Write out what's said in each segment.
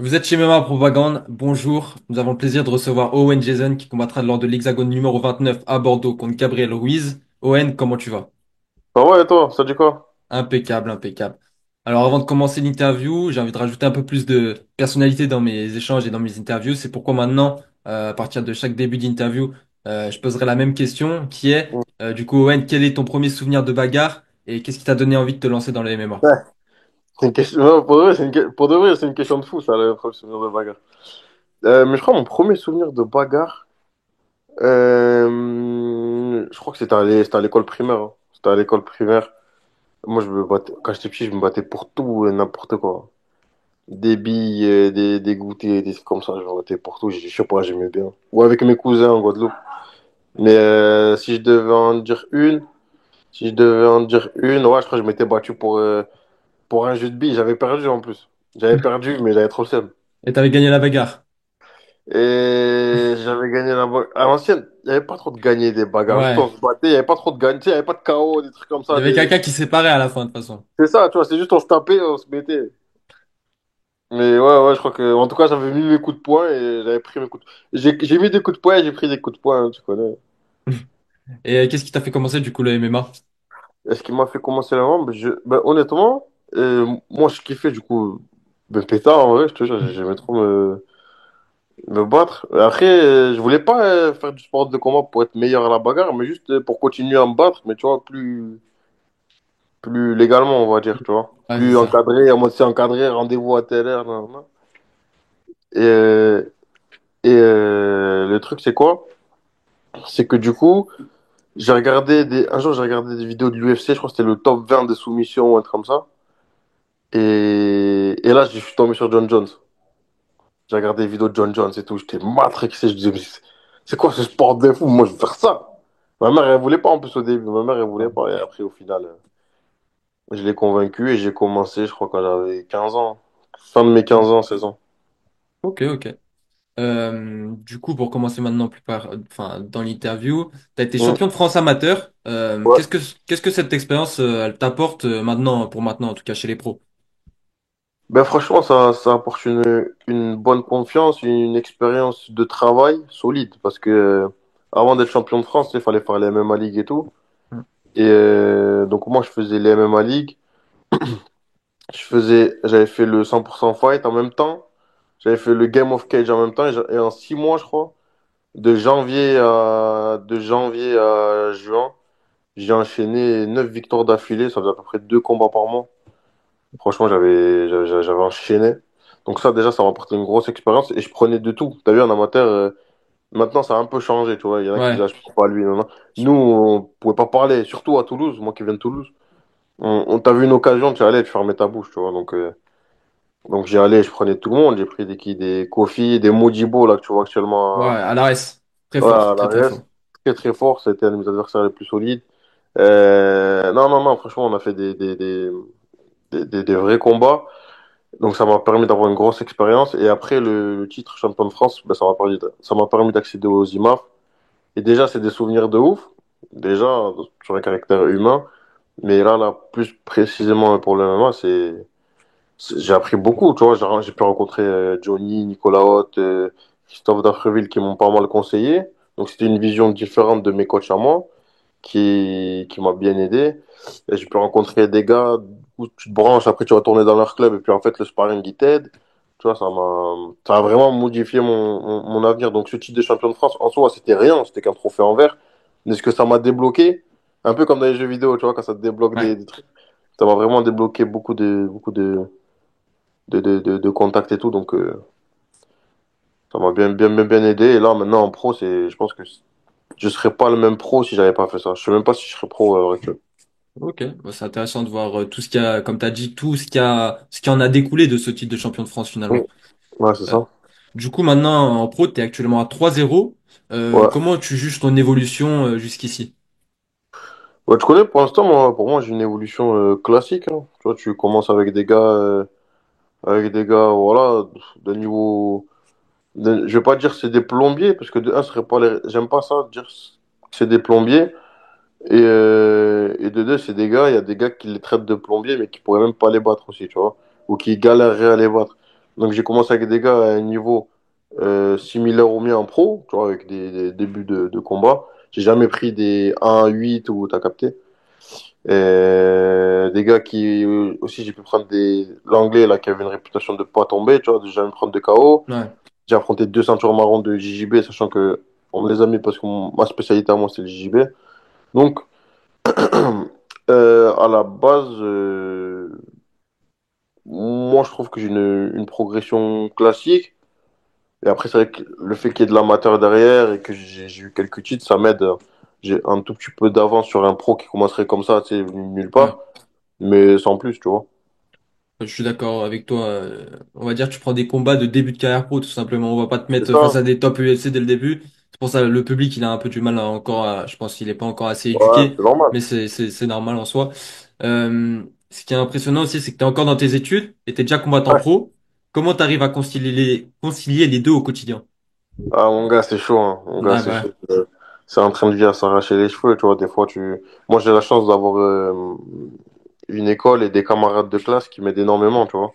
Vous êtes chez MMA Propagande, bonjour. Nous avons le plaisir de recevoir Owen Jason qui combattra lors de l'Hexagone numéro 29 à Bordeaux contre Gabriel Ruiz. Owen, comment tu vas? Ah ouais, et toi, ça dit quoi? Impeccable, impeccable. Alors avant de commencer l'interview, j'ai envie de rajouter un peu plus de personnalité dans mes échanges et dans mes interviews. C'est pourquoi maintenant, à partir de chaque début d'interview, je poserai la même question qui est, Mm. du coup Owen, quel est ton premier souvenir de bagarre et qu'est-ce qui t'a donné envie de te lancer dans le MMA? Ouais. C'est une question... non, pour de vrai, pour de vrai, c'est une question de fou, ça, le premier souvenir de bagarre. Mais je crois mon premier souvenir de bagarre, je crois que c'était à l'école primaire, hein. C'était à l'école primaire. Moi, je me battais... Quand j'étais petit, je me battais pour tout et n'importe quoi. Des billes, des goûters, des trucs comme ça, je me battais pour tout. Je sais pas, j'aimais bien. Ou avec mes cousins en Guadeloupe. Mais si je devais en dire une, si je devais en dire une, ouais, je crois que je m'étais battu pour un jeu de billes, j'avais perdu en plus. J'avais perdu, mais j'avais trop le seum. Et t'avais gagné la bagarre? Et j'avais gagné la bagarre. À l'ancienne, il n'y avait pas trop de gagner des bagarres. Juste on Ouais. se battait, il n'y avait pas trop de gagne, tu sais, il n'y avait pas de KO, des trucs comme Il y ça. avait quelqu'un qui séparait à la fin de toute façon. C'est ça, tu vois, c'est juste on se tapait, on se mettait. Mais ouais, je crois que, en tout cas, j'avais mis mes coups de poing et j'avais pris mes coups de... J'ai mis des coups de poing et j'ai pris des coups de poing, hein, tu connais. Et qu'est-ce qui t'a fait commencer du coup le MMA? Et ce qui m'a fait commencer la rampe, honnêtement, moi, je kiffais du coup, ben, pétard en vrai, je te jure, j'aimais trop me battre. Après, je voulais pas faire du sport de combat pour être meilleur à la bagarre, mais juste pour continuer à me battre, mais tu vois, plus légalement, on va dire, tu vois. Ouais, c'est Plus ça. encadré, en mode c'est encadré, rendez-vous à telle heure, nan, nan. Et, euh, le truc, c'est quoi? C'est que du coup, un jour, j'ai regardé des vidéos de l'UFC, je crois que c'était le top 20 des soumissions ou un truc comme ça. Et là, je suis tombé sur John Jones. J'ai regardé des vidéos de John Jones et tout, j'étais matrixé, je disais, mais c'est quoi ce sport de fou? Moi, je veux faire ça. Ma mère, elle voulait pas en plus au début. Ma mère, elle voulait pas. Et après, au final, je l'ai convaincu et j'ai commencé, je crois, quand j'avais 15 ans. Fin de mes 15 ans, 16 ans. Ok, ok. Du coup, pour commencer maintenant enfin, dans l'interview, tu as été Mm. champion de France amateur. Ouais. Qu'est-ce que cette expérience elle t'apporte maintenant, pour maintenant, en tout cas chez les pros? Ben, franchement, ça apporte une bonne confiance, une expérience de travail solide. Parce que avant d'être champion de France, il fallait faire les MMA League et tout. Mm. Et donc, moi, je faisais les MMA League. J'avais fait le 100% fight en même temps. J'avais fait le Game of Cage en même temps. Et en 6 mois, je crois, de janvier à juin, j'ai enchaîné 9 victoires d'affilée. Ça faisait à peu près 2 combats par mois. Franchement, j'avais enchaîné. Donc ça, déjà, ça m'a apporté une grosse expérience et je prenais de tout. T'as vu, en amateur, maintenant, ça a un peu changé, tu vois. Il y en a qui disent, Ouais. ah, je prends pas lui, non, non. Nous, on pouvait pas parler, surtout à Toulouse, moi qui viens de Toulouse. On t'a vu une occasion, tu allais, tu fermais ta bouche, tu vois. Donc j'y allais, je prenais tout le monde. J'ai pris des Kofi, des Modibo, là, que tu vois Ouais, actuellement à l'ARES. Très à fort, très la très reste. fort. Très, très fort. C'était un de mes adversaires les plus solides. Non, non, non, franchement, on a fait des vrais combats. Donc ça m'a permis d'avoir une grosse expérience. Et après, le titre champion de France, ben, ça m'a permis d'accéder aux IMAF. Et déjà, c'est des souvenirs de ouf. Déjà, sur un caractère humain. Mais là, plus précisément pour le MMA, j'ai appris beaucoup, tu vois. J'ai pu rencontrer Johnny, Nicolas Haute, Christophe Dafreville qui m'ont pas mal conseillé. Donc c'était une vision différente de mes coachs à moi qui m'a bien aidé. Et j'ai pu rencontrer des gars où tu te branches, après tu vas tourner dans leur club et puis en fait le sparring il t'aide. Tu vois, ça a vraiment modifié mon avenir. Donc ce titre de champion de France, en soi, c'était rien, c'était qu'un trophée en verre. Mais ce que ça m'a débloqué, un peu comme dans les jeux vidéo, tu vois, quand ça te débloque Ouais. des trucs, ça m'a vraiment débloqué beaucoup de contacts et tout. Donc ça m'a bien aidé. Et là, maintenant en pro, je pense que je serais pas le même pro si j'avais pas fait ça. Je sais même pas si je serais pro à l'heure actuelle. Ok. Bah, c'est intéressant de voir tout ce qu'il y a, comme tu as dit, ce qui en a découlé de ce titre de champion de France Mm. finalement. Ouais, c'est Euh, ça. du coup, maintenant en pro, tu es actuellement à 3-0. Ouais. Comment tu juges ton évolution jusqu'ici? Ouais, tu connais, pour l'instant, pour moi, j'ai une évolution classique, hein. Tu vois, tu commences avec des gars, voilà, de niveau. Je vais pas dire c'est des plombiers, parce que de un, ce serait pas j'aime pas ça, dire que c'est des plombiers. Et de deux, c'est des gars, il y a des gars qui les traitent de plombiers, mais qui pourraient même pas les battre aussi, tu vois. Ou qui galéreraient à les battre. Donc j'ai commencé avec des gars à un niveau similaire au mien en pro, tu vois, avec des débuts de combat. J'ai jamais pris des 1-8 ou t'as capté. Des gars qui aussi j'ai pu prendre des l'anglais là qui avait une réputation de pas tomber, tu vois, de jamais prendre de KO. Ouais, J'ai affronté deux ceintures marron de JJB, sachant que on me les a mis parce que ma spécialité à moi c'est le JJB. Donc à la base, moi je trouve que j'ai une progression classique. Et après, c'est vrai que le fait qu'il y ait de l'amateur derrière et que j'ai eu quelques titres, ça m'aide. J'ai un tout petit peu d'avance sur un pro qui commencerait comme ça, tu sais, venu de nulle ouais. part, mais sans plus, tu vois. Je suis d'accord avec toi. On va dire que tu prends des combats de début de carrière pro, tout simplement. On va pas te C'est mettre face ça? à des top UFC dès le début. C'est pour ça le public, il a un peu du mal encore je pense qu'il est pas encore assez Ouais, éduqué, c'est normal. mais c'est normal en soi. Ce qui est impressionnant aussi, c'est que tu es encore dans tes études et tu es déjà combattant Ouais. pro. Comment tu arrives à concilier les deux au quotidien? Ah, mon gars, c'est chaud, hein. Mon gars, Ah c'est chaud. bah C'est en train de vivre à s'arracher les cheveux, tu vois. Des fois, moi, j'ai la chance d'avoir une école et des camarades de classe qui m'aident énormément, tu vois.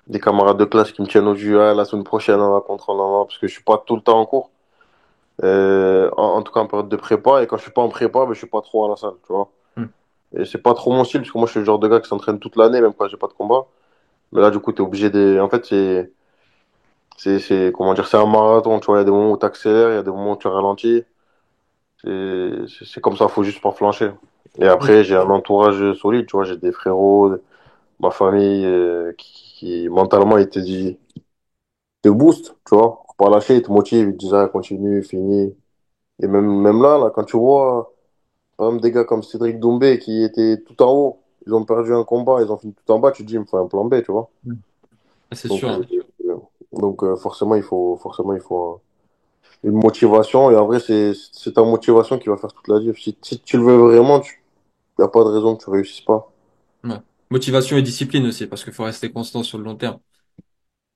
Des camarades de classe qui me tiennent au jus, ah, la semaine prochaine, on va contre, parce que je suis pas tout le temps en cours. En tout cas en période de prépa, et quand je suis pas en prépa, ben, je suis pas trop à la salle, tu vois. ouais. Et c'est pas trop mon style, parce que moi je suis le genre de gars qui s'entraîne toute l'année, même quand j'ai pas de combat. Mais là, du coup, t'es obligé de. En fait, comment dire, c'est un marathon, tu vois. Il y a des moments où t'accélères, il y a des moments où tu ralentis. C'est comme ça, faut juste pas flancher. Et Ok. après, j'ai un entourage solide, tu vois. J'ai des frérots, ma famille, qui mentalement, ils te boost, tu vois. Faut pas lâcher, ils te motivent, ils te disent, ah, continue, finis. Et même là, quand tu vois. Par exemple, des gars comme Cédric Doumbé qui étaient tout en haut, ils ont perdu un combat, ils ont fini tout en bas, tu te dis, il me faut un plan B, tu vois. Mm. C'est Donc, sûr, euh, hein. euh, forcément, il faut une motivation. Et en vrai, c'est ta motivation qui va faire toute la diff. Si tu le veux vraiment, il n'y a pas de raison que tu réussisses pas. Ouais. Motivation et discipline aussi, parce qu'il faut rester constant sur le long terme.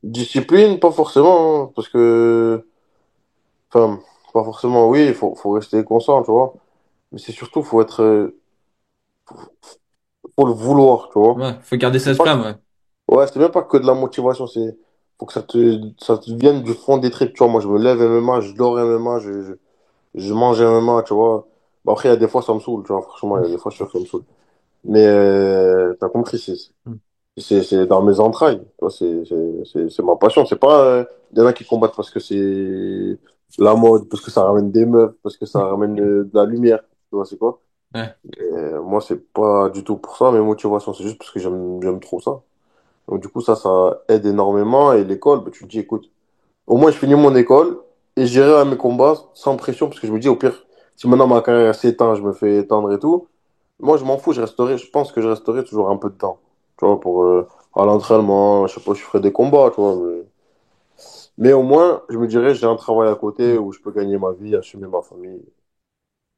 Discipline, pas forcément, hein, parce que, enfin, pas forcément, oui, faut rester constant, tu vois. Mais c'est surtout, faut le vouloir, tu vois. Ouais, faut garder C'est cette pas flamme, ouais. Ouais, c'est même pas que de la motivation, faut que ça te vienne du fond des tripes, tu vois. Moi, je me lève MMA, je dors MMA, je mange MMA, tu vois. Bon, après, il y a des fois, ça me saoule, tu vois. Franchement, il y a des fois, je suis sûr que ça me saoule. Mais t'as compris, Mm. c'est dans mes entrailles, tu vois. C'est ma passion. C'est pas, il y en a qui combattent parce que c'est la mode, parce que ça ramène des meufs, parce que ça ramène de la lumière, tu vois, c'est quoi? Ouais. Moi, c'est pas du tout pour ça, mes motivations, c'est juste parce que j'aime trop ça. Donc, du coup, ça aide énormément. Et l'école, bah, tu te dis, écoute, au moins, je finis mon école et j'irai à mes combats sans pression parce que je me dis, au pire, si maintenant ma carrière s'éteint, je me fais étendre et tout, moi, je m'en fous, je pense que je resterai toujours un peu de temps, tu vois, à l'entraînement, je sais pas, je ferai des combats, tu vois. Mais au moins, je me dirais, j'ai un travail à côté Mm. où je peux gagner ma vie, assumer ma famille.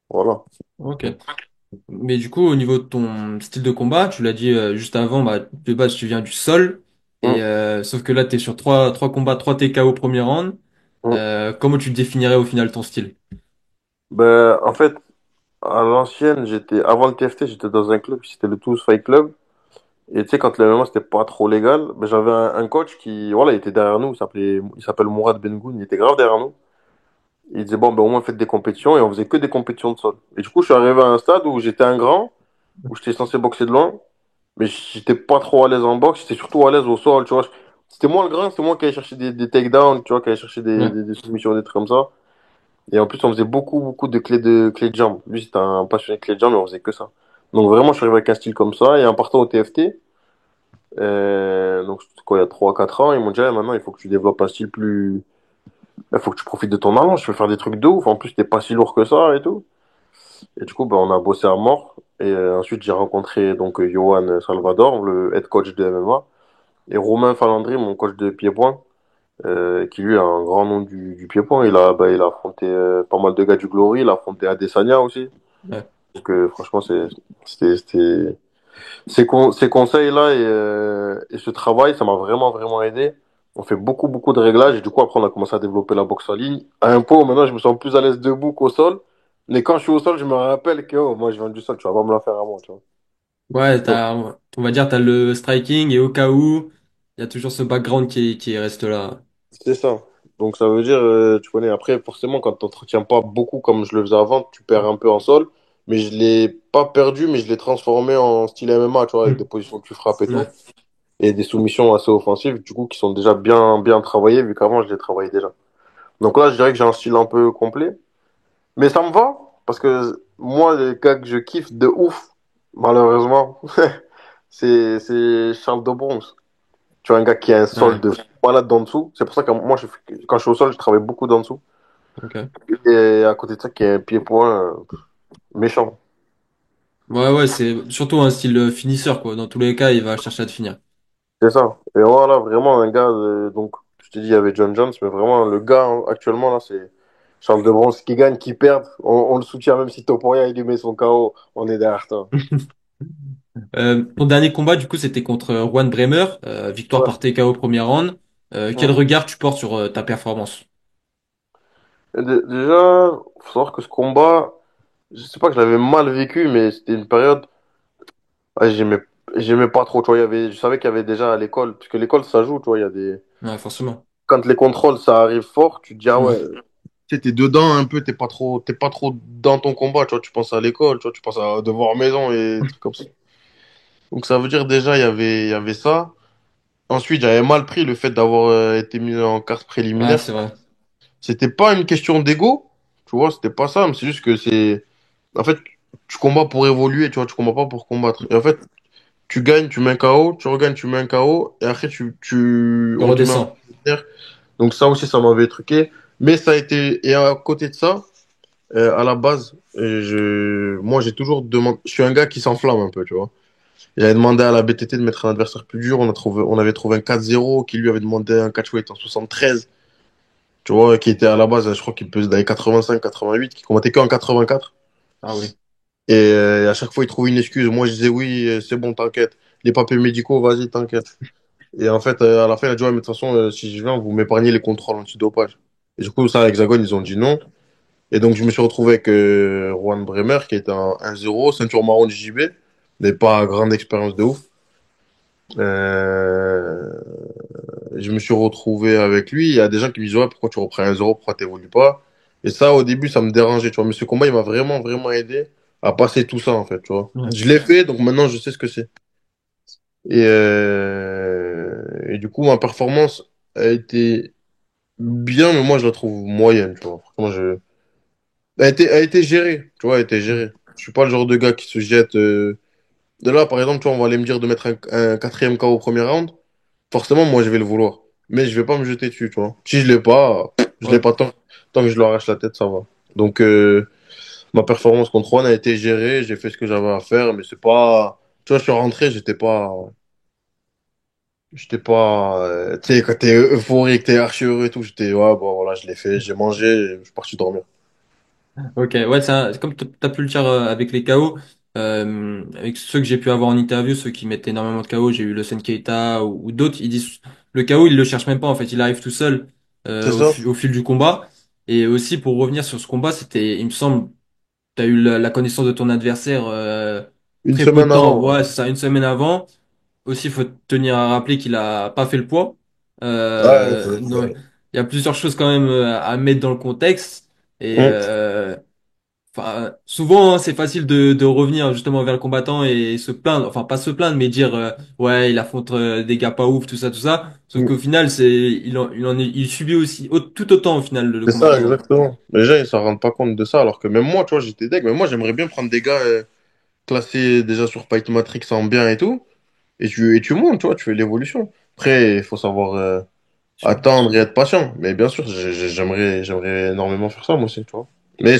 Voilà. Ok. Mais du coup, au niveau de ton style de combat, tu l'as dit juste avant, bah, de base, tu viens du sol. Et Hum, sauf que là, tu es sur trois combats, 3 TKO au premier round. hum. Comment tu définirais au final ton style? Ben, en fait, à l'ancienne, avant le TFT, j'étais dans un club, c'était le Tools Fight Club. Et tu sais, quand le MMA, c'était pas trop légal, ben, j'avais un coach qui, voilà, il était derrière nous, il s'appelle Mourad Bengoun, il était grave derrière nous. Il disait, bon, ben, au moins, faites des compétitions, et on faisait que des compétitions de sol. Et du coup, je suis arrivé à un stade où j'étais un grand, où j'étais censé boxer de loin, mais j'étais pas trop à l'aise en boxe, j'étais surtout à l'aise au sol, tu vois. C'était moi le grand, c'était moi qui allais chercher des takedowns, tu vois, qui allait chercher Ouais. des soumissions, des trucs comme ça. Et en plus, on faisait beaucoup de clés de jambes. Lui, c'était un passionné de clés de jambes, mais on faisait que ça. Donc vraiment, je suis arrivé avec un style comme ça, et en partant au TFT, donc, c'était quoi, il y a 3 4 ans, ils m'ont dit, ah, maintenant, il faut que tu développes un style plus. Il faut que tu profites de ton allonge, tu veux faire des trucs de ouf. En plus, t'es pas si lourd que ça et tout. Et du coup, ben, on a bossé à mort. Et ensuite, j'ai rencontré donc Johan Salvador, le head coach de MMA, et Romain Falandry, mon coach de pied-point, qui lui a un grand nom du pied-point. Il a affronté pas mal de gars du Glory, il a affronté Adesanya aussi. Ouais. Donc, franchement, c'était, ces conseils-là et ce travail, ça m'a vraiment aidé. On fait beaucoup de réglages et du coup, après, on a commencé à développer la boxe en ligne. À un point où maintenant, je me sens plus à l'aise debout qu'au sol. Mais quand je suis au sol, je me rappelle que oh, moi, je viens du sol, tu vas pas me la faire à moi, tu vois. Ouais, Donc, on va dire, t'as le striking et au cas où. Il y a toujours ce background qui reste là. C'est ça. Donc ça veut dire, tu connais, après, forcément, quand tu n'entretiens pas beaucoup comme je le faisais avant, tu perds un peu en sol. Mais je l'ai pas perdu, mais je l'ai transformé en style MMA, tu vois, avec des positions que tu frappes et tout. Ouais. Et des soumissions assez offensives, du coup, qui sont déjà bien, bien travaillées, vu qu'avant, je les travaillais déjà. Donc là, je dirais que j'ai un style un peu complet. Mais ça me va, parce que moi, les gars que je kiffe de ouf, malheureusement, c'est Charles de Bronx. Tu vois, un gars qui a un sol Ouais. de malade d'en dessous. C'est pour ça que moi, quand je suis au sol, je travaille beaucoup d'en dessous. Ok. Et à côté de ça, qui a un pied-point méchant. Ouais, ouais, c'est surtout un style finisseur, quoi. Dans tous les cas, il va chercher à te finir. C'est ça. Et voilà, vraiment un gars. Donc, je t'ai dit, il y avait John Jones, mais vraiment, le gars actuellement, là, c'est Charles de Bronx qui gagne, qui perd. On le soutient, même si Topuria, il lui met son KO. On est derrière toi. Ton dernier combat, du coup, c'était contre Juan Bremer, victoire Ouais. par TKO au premier round. Quel Ouais. regard tu portes sur ta performance? Déjà, faut savoir que ce combat, je sais pas que je l'avais mal vécu, mais c'était une période, ah, j'aimais pas trop, tu vois, je savais qu'il y avait déjà à l'école, parce que l'école, ça joue, tu vois, il y a des, Ouais, forcément. quand les contrôles, ça arrive fort, tu te dis, ah Ouais. ouais, tu sais, t'es dedans un peu, t'es pas trop dans ton combat, tu vois, tu penses à l'école, tu vois, tu penses à devoir maison et des trucs comme ça. Donc ça veut dire déjà, il y avait ça. Ensuite, j'avais mal pris le fait d'avoir été mis en carte Ouais, préliminaire. c'est vrai. C'était pas une question d'ego, tu vois, c'était pas ça, mais c'est juste que en fait, tu combats pour évoluer, tu vois, tu combats pas pour combattre. Et en fait, tu gagnes, tu mets un KO, tu regagnes, tu mets un KO, et après, Tu on te met en redescends. préliminaire. Donc ça aussi, ça m'avait truqué. Mais ça a été, et à côté de ça, à la base, moi, j'ai toujours demandé, je suis un gars qui s'enflamme un peu, tu vois. J'avais demandé à la BTT de mettre un adversaire plus dur. On avait trouvé un 4-0 qui lui avait demandé un catchweight en 73. Tu vois, qui était à la base, je crois qu'il pesait dans les 85, 88, qui combattait qu'en 84. Ah oui. Et à chaque fois, il trouvait une excuse. Moi, je disais oui, c'est bon, t'inquiète. Les papiers médicaux, vas-y, t'inquiète. Et en fait, à la fin, il a dit, ouais, mais de toute façon, si je viens, vous m'épargnez les contrôles antidopage. Et du coup, ça, à Hexagone, ils ont dit non. Et donc, je me suis retrouvé avec Juan Bremer, qui était un 1-0, ceinture marron de JB, mais pas grande expérience de ouf. Euh, je me suis retrouvé avec lui. Il y a des gens qui me disent, ouais, pourquoi tu reprends 1-0, pourquoi t'évolues pas? Et ça, au début, ça me dérangeait, tu vois. Mais ce combat, il m'a vraiment, vraiment aidé à passer tout ça, en fait, tu vois. Ouais. Je l'ai fait, donc maintenant, je sais ce que c'est. Et du coup, ma performance a été bien, mais moi, je la trouve moyenne, tu vois. Franchement, elle a été gérée, tu vois, elle a été gérée. Je suis pas le genre de gars qui se jette. De là, par exemple, tu vois, on va aller me dire de mettre un quatrième KO au premier round. Forcément, moi, je vais le vouloir. Mais je vais pas me jeter dessus, tu vois. Si je l'ai pas, je l'ai Ouais. pas tant que je lui arrache la tête, ça va. Donc, ma performance contre Juan a été gérée, j'ai fait ce que j'avais à faire, mais c'est pas. Tu vois, je suis rentré, j'étais pas. Tu sais, quand t'es euphorique, t'es archi heureux et tout, j'étais, ouais, bon, voilà, je l'ai fait, j'ai mangé, je suis parti dormir. Ok, ouais, c'est comme t'as pu le dire avec les KO, avec ceux que j'ai pu avoir en interview, ceux qui mettent énormément de KO, j'ai eu le Sen Keita ou d'autres, ils disent le KO, ils le cherchent même pas en fait, il arrive tout seul C'est ça? au fil du combat. Et aussi pour revenir sur ce combat, c'était, il me semble, t'as eu la connaissance de ton adversaire Une très peu de semaine temps, avant, ouais. ouais, c'est ça, une semaine avant. Aussi, il faut tenir à rappeler qu'il a pas fait le poids. Ouais, Donc, il y a plusieurs choses quand même à mettre dans le contexte. Et Hum, enfin, souvent, hein, c'est facile de revenir justement vers le combattant et se plaindre. Enfin, pas se plaindre, mais dire ouais, il affronte des gars pas ouf, tout ça, tout ça. Sauf hum. qu'au final, il subit aussi tout autant au final le C'est ça, combattant. exactement. Les gens, ils s'en rendent pas compte de ça, alors que même moi, tu vois, j'étais deg, mais moi, j'aimerais bien prendre des gars classés déjà sur Fight Matrix en bien et tout, et tu montes, tu vois, tu fais l'évolution. Après, il faut savoir attendre et être patient. Mais bien sûr, j'aimerais énormément faire ça, moi aussi, tu vois. Mais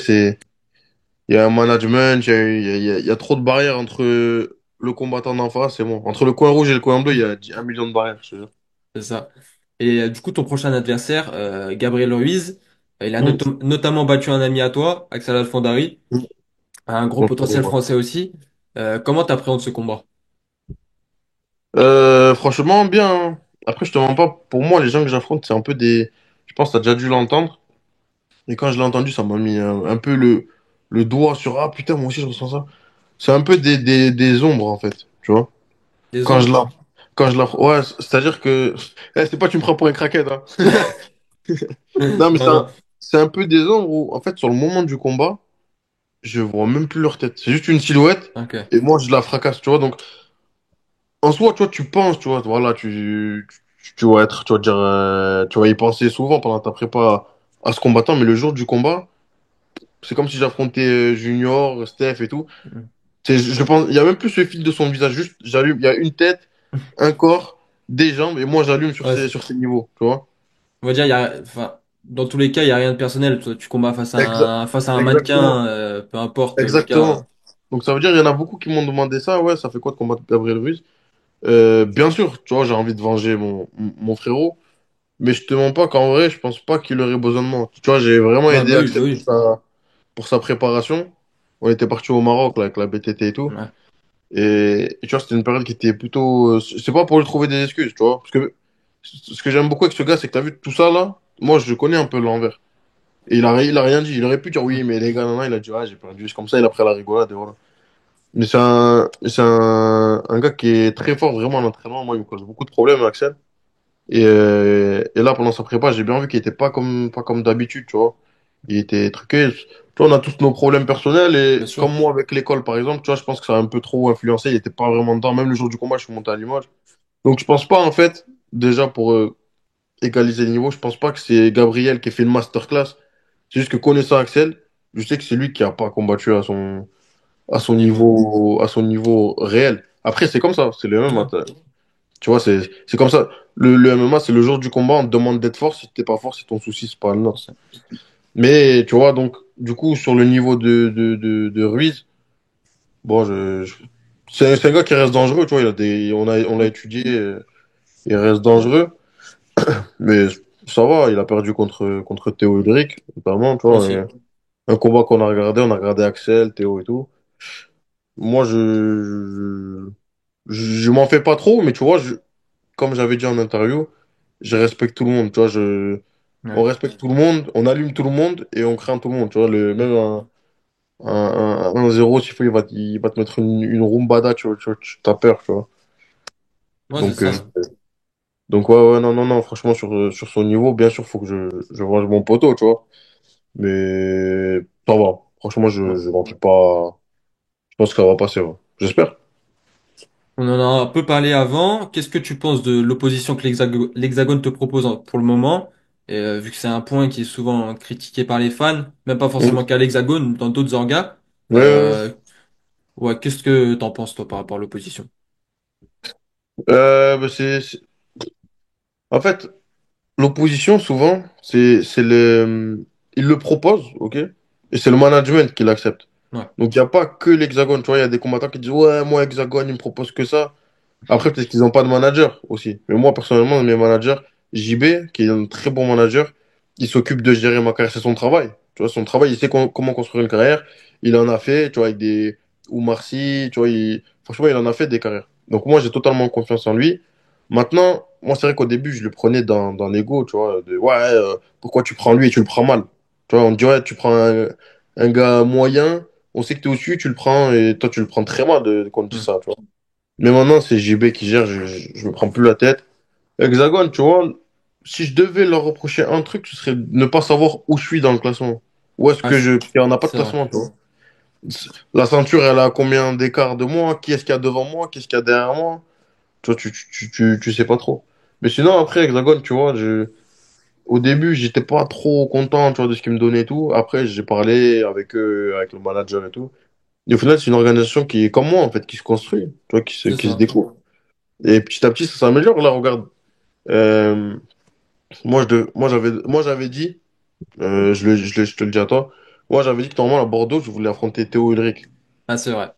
il y a un management, il y a trop de barrières entre le combattant d'en face et moi. Entre le coin rouge et le coin bleu, il y a 1 million de barrières, je te jure. C'est ça. Et du coup, ton prochain adversaire, Gabriel Ruiz, il a Mm. notamment battu un ami à toi, Axel Alfandari, Mm. un gros Donc, potentiel français aussi. Comment t'appréhendes ce combat? franchement, bien, hein. Après, je te mens pas, pour moi, les gens que j'affronte, c'est un peu des. Je pense que tu as déjà dû l'entendre. Et quand je l'ai entendu, ça m'a mis un peu le doigt sur ah putain, moi aussi je ressens ça. C'est un peu des ombres en fait, tu vois. Des Quand je ombres? l'en- quand je la... Ouais, c'est-à-dire que... c'est pas tu me prends pour un craquette, hein. Non, mais Non, non. c'est un peu des hommes où, en fait, sur le moment du combat, je vois même plus leur tête. C'est juste une silhouette, Ok. et moi, je la fracasse, tu vois. Donc, en soi, tu vois, tu penses, tu vois, voilà, tu vas être, tu vas dire, tu vas y penser souvent pendant ta prépa à ce combattant, mais le jour du combat, c'est comme si j'affrontais Junior, Steph et tout. Mm. Je pense, il y a même plus ce fil de son visage, juste, j'allume, il y a une tête, un corps, des jambes, et moi, j'allume Ouais, sur ces niveaux, tu vois. on va dire, enfin, dans tous les cas, il n'y a rien de personnel. Toi, tu combats Exa- face à un mannequin, Exactement. peu importe le cas. Exactement. Donc ça veut dire, il y en a beaucoup qui m'ont demandé ça, ouais, ça fait quoi de combattre Gabriel Ruiz? Bien sûr, tu vois, j'ai envie de venger mon frérot, mais je te mens pas qu'en vrai, je pense pas qu'il aurait besoin de moi. Tu vois, j'ai vraiment Ouais, aidé bah Axel oui. pour sa préparation. On était parti au Maroc, là, avec la BTT et tout. Ouais, Et tu vois, c'était une période qui était plutôt... c'est pas pour lui trouver des excuses, tu vois. Parce que ce que j'aime beaucoup avec ce gars, c'est que t'as vu tout ça, là, moi, je connais un peu l'envers. Et il a rien dit. Il aurait pu dire oui, mm, mais les gars, non, non, il a dit, ouais, j'ai perdu. C'est comme ça, il a pris la rigolade, et voilà. Mais c'est un gars qui est très fort vraiment en entraînement. Moi, il me cause beaucoup de problèmes, Axel. Et là, pendant sa prépa, j'ai bien vu qu'il était pas comme d'habitude, tu vois. Il était truqué. Tu vois, on a tous nos problèmes personnels. bien Et comme sûr. moi, avec l'école, par exemple, tu vois, je pense que ça a un peu trop influencé. Il était pas vraiment dedans. Même le jour du combat, je suis monté à Limoges. Donc, je pense pas, en fait, déjà pour égaliser le niveau, je pense pas que c'est Gabriel qui a fait une masterclass. C'est juste que connaissant Axel, je sais que c'est lui qui a pas combattu À son niveau. à son niveau réel. Après, c'est comme ça, c'est le MMA. Ouais, Tu vois, c'est comme ça. Le MMA, c'est le jour du combat, on te demande d'être fort. Si t'es pas fort, c'est ton souci, c'est pas le c'est nôtre. ça. Mais tu vois, donc, du coup, sur le niveau de Ruiz, bon, c'est un gars qui reste dangereux, tu vois. On l'a Mm. étudié, il reste dangereux. Mais ça va, il a perdu contre Théo Ulrich, notamment, tu vois. Aussi. Un combat qu'on a regardé, on a regardé Axel, Théo et tout. Moi, je m'en fais pas trop, mais tu vois, comme j'avais dit en interview, je respecte tout le monde, tu vois, on Ouais. respecte tout le monde, on allume tout le monde et on craint tout le monde, tu vois, Mm. même un 0 s'il faut, il va te mettre une rumbada, t'as peur, tu vois. Ouais, c'est Donc, ça. ouais, ouais, non, non, non, franchement, sur son niveau, bien sûr, faut que je venge mon poteau, tu vois, mais ça va. Franchement, Bon. je m'en fais pas, je pense que ça va passer, ouais. J'espère. On en a un peu parlé avant. Qu'est-ce que tu penses de l'opposition que l'Hexagone te propose pour le moment? Et, vu que c'est un point qui est souvent critiqué par les fans, même pas Mm. forcément qu'à l'Hexagone, dans d'autres orgas. Ouais, ouais, ouais. Euh, ouais, qu'est-ce que t'en penses toi par rapport à l'opposition? Bah, en fait, l'opposition, souvent, il le propose, ok? Et c'est le management qui l'accepte. Ouais. Donc, il n'y a pas que l'Hexagone, tu vois, il y a des combattants qui disent, ouais, moi, Hexagone, il me propose que ça. Après, peut-être qu'ils n'ont pas de manager aussi. Mais moi, personnellement, mes managers, JB, qui est un très bon manager, il s'occupe de gérer ma carrière. C'est son travail. Tu vois, son travail, il sait comment construire une carrière. Il en a fait, tu vois, avec des Oumar Sy, tu vois, franchement, il en a fait des carrières. Donc, moi, j'ai totalement confiance en lui. Maintenant, moi, c'est vrai qu'au début, je le prenais dans l'ego, tu vois, de, ouais, pourquoi tu prends lui et tu le prends mal? Tu vois, on te dit, ouais, tu prends un gars moyen, on sait que tu es au-dessus, tu le prends, et toi, tu le prends très mal qu'on te dise Hmm. ça, tu vois. Mais maintenant, c'est JB qui gère, je me prends plus la tête. Hexagone, tu vois, si je devais leur reprocher un truc, ce serait de ne pas savoir où je suis dans le classement. Où est-ce Ah, que je... Parce qu'on n'a pas de c'est vrai. classement, tu vois. La ceinture, elle a combien d'écart de moi? Qui est-ce qu'il y a devant moi? Qu'est-ce qu'il y a derrière moi? Tu vois, tu sais pas trop. Mais sinon, après, Hexagone, tu vois, au début, j'étais pas trop content, tu vois, de ce qu'ils me donnaient et tout. Après, j'ai parlé avec eux, avec le manager et tout. Et au final, c'est une organisation qui est comme moi, en fait, qui se construit, tu vois, C'est qui se ça. découvre. Et petit à petit, ça s'améliore. Là, regarde. Euh, moi, j'avais dit, je te le dis à toi, moi, j'avais dit que normalement, à Bordeaux, je voulais affronter Théo Ulrich. Ah, c'est vrai.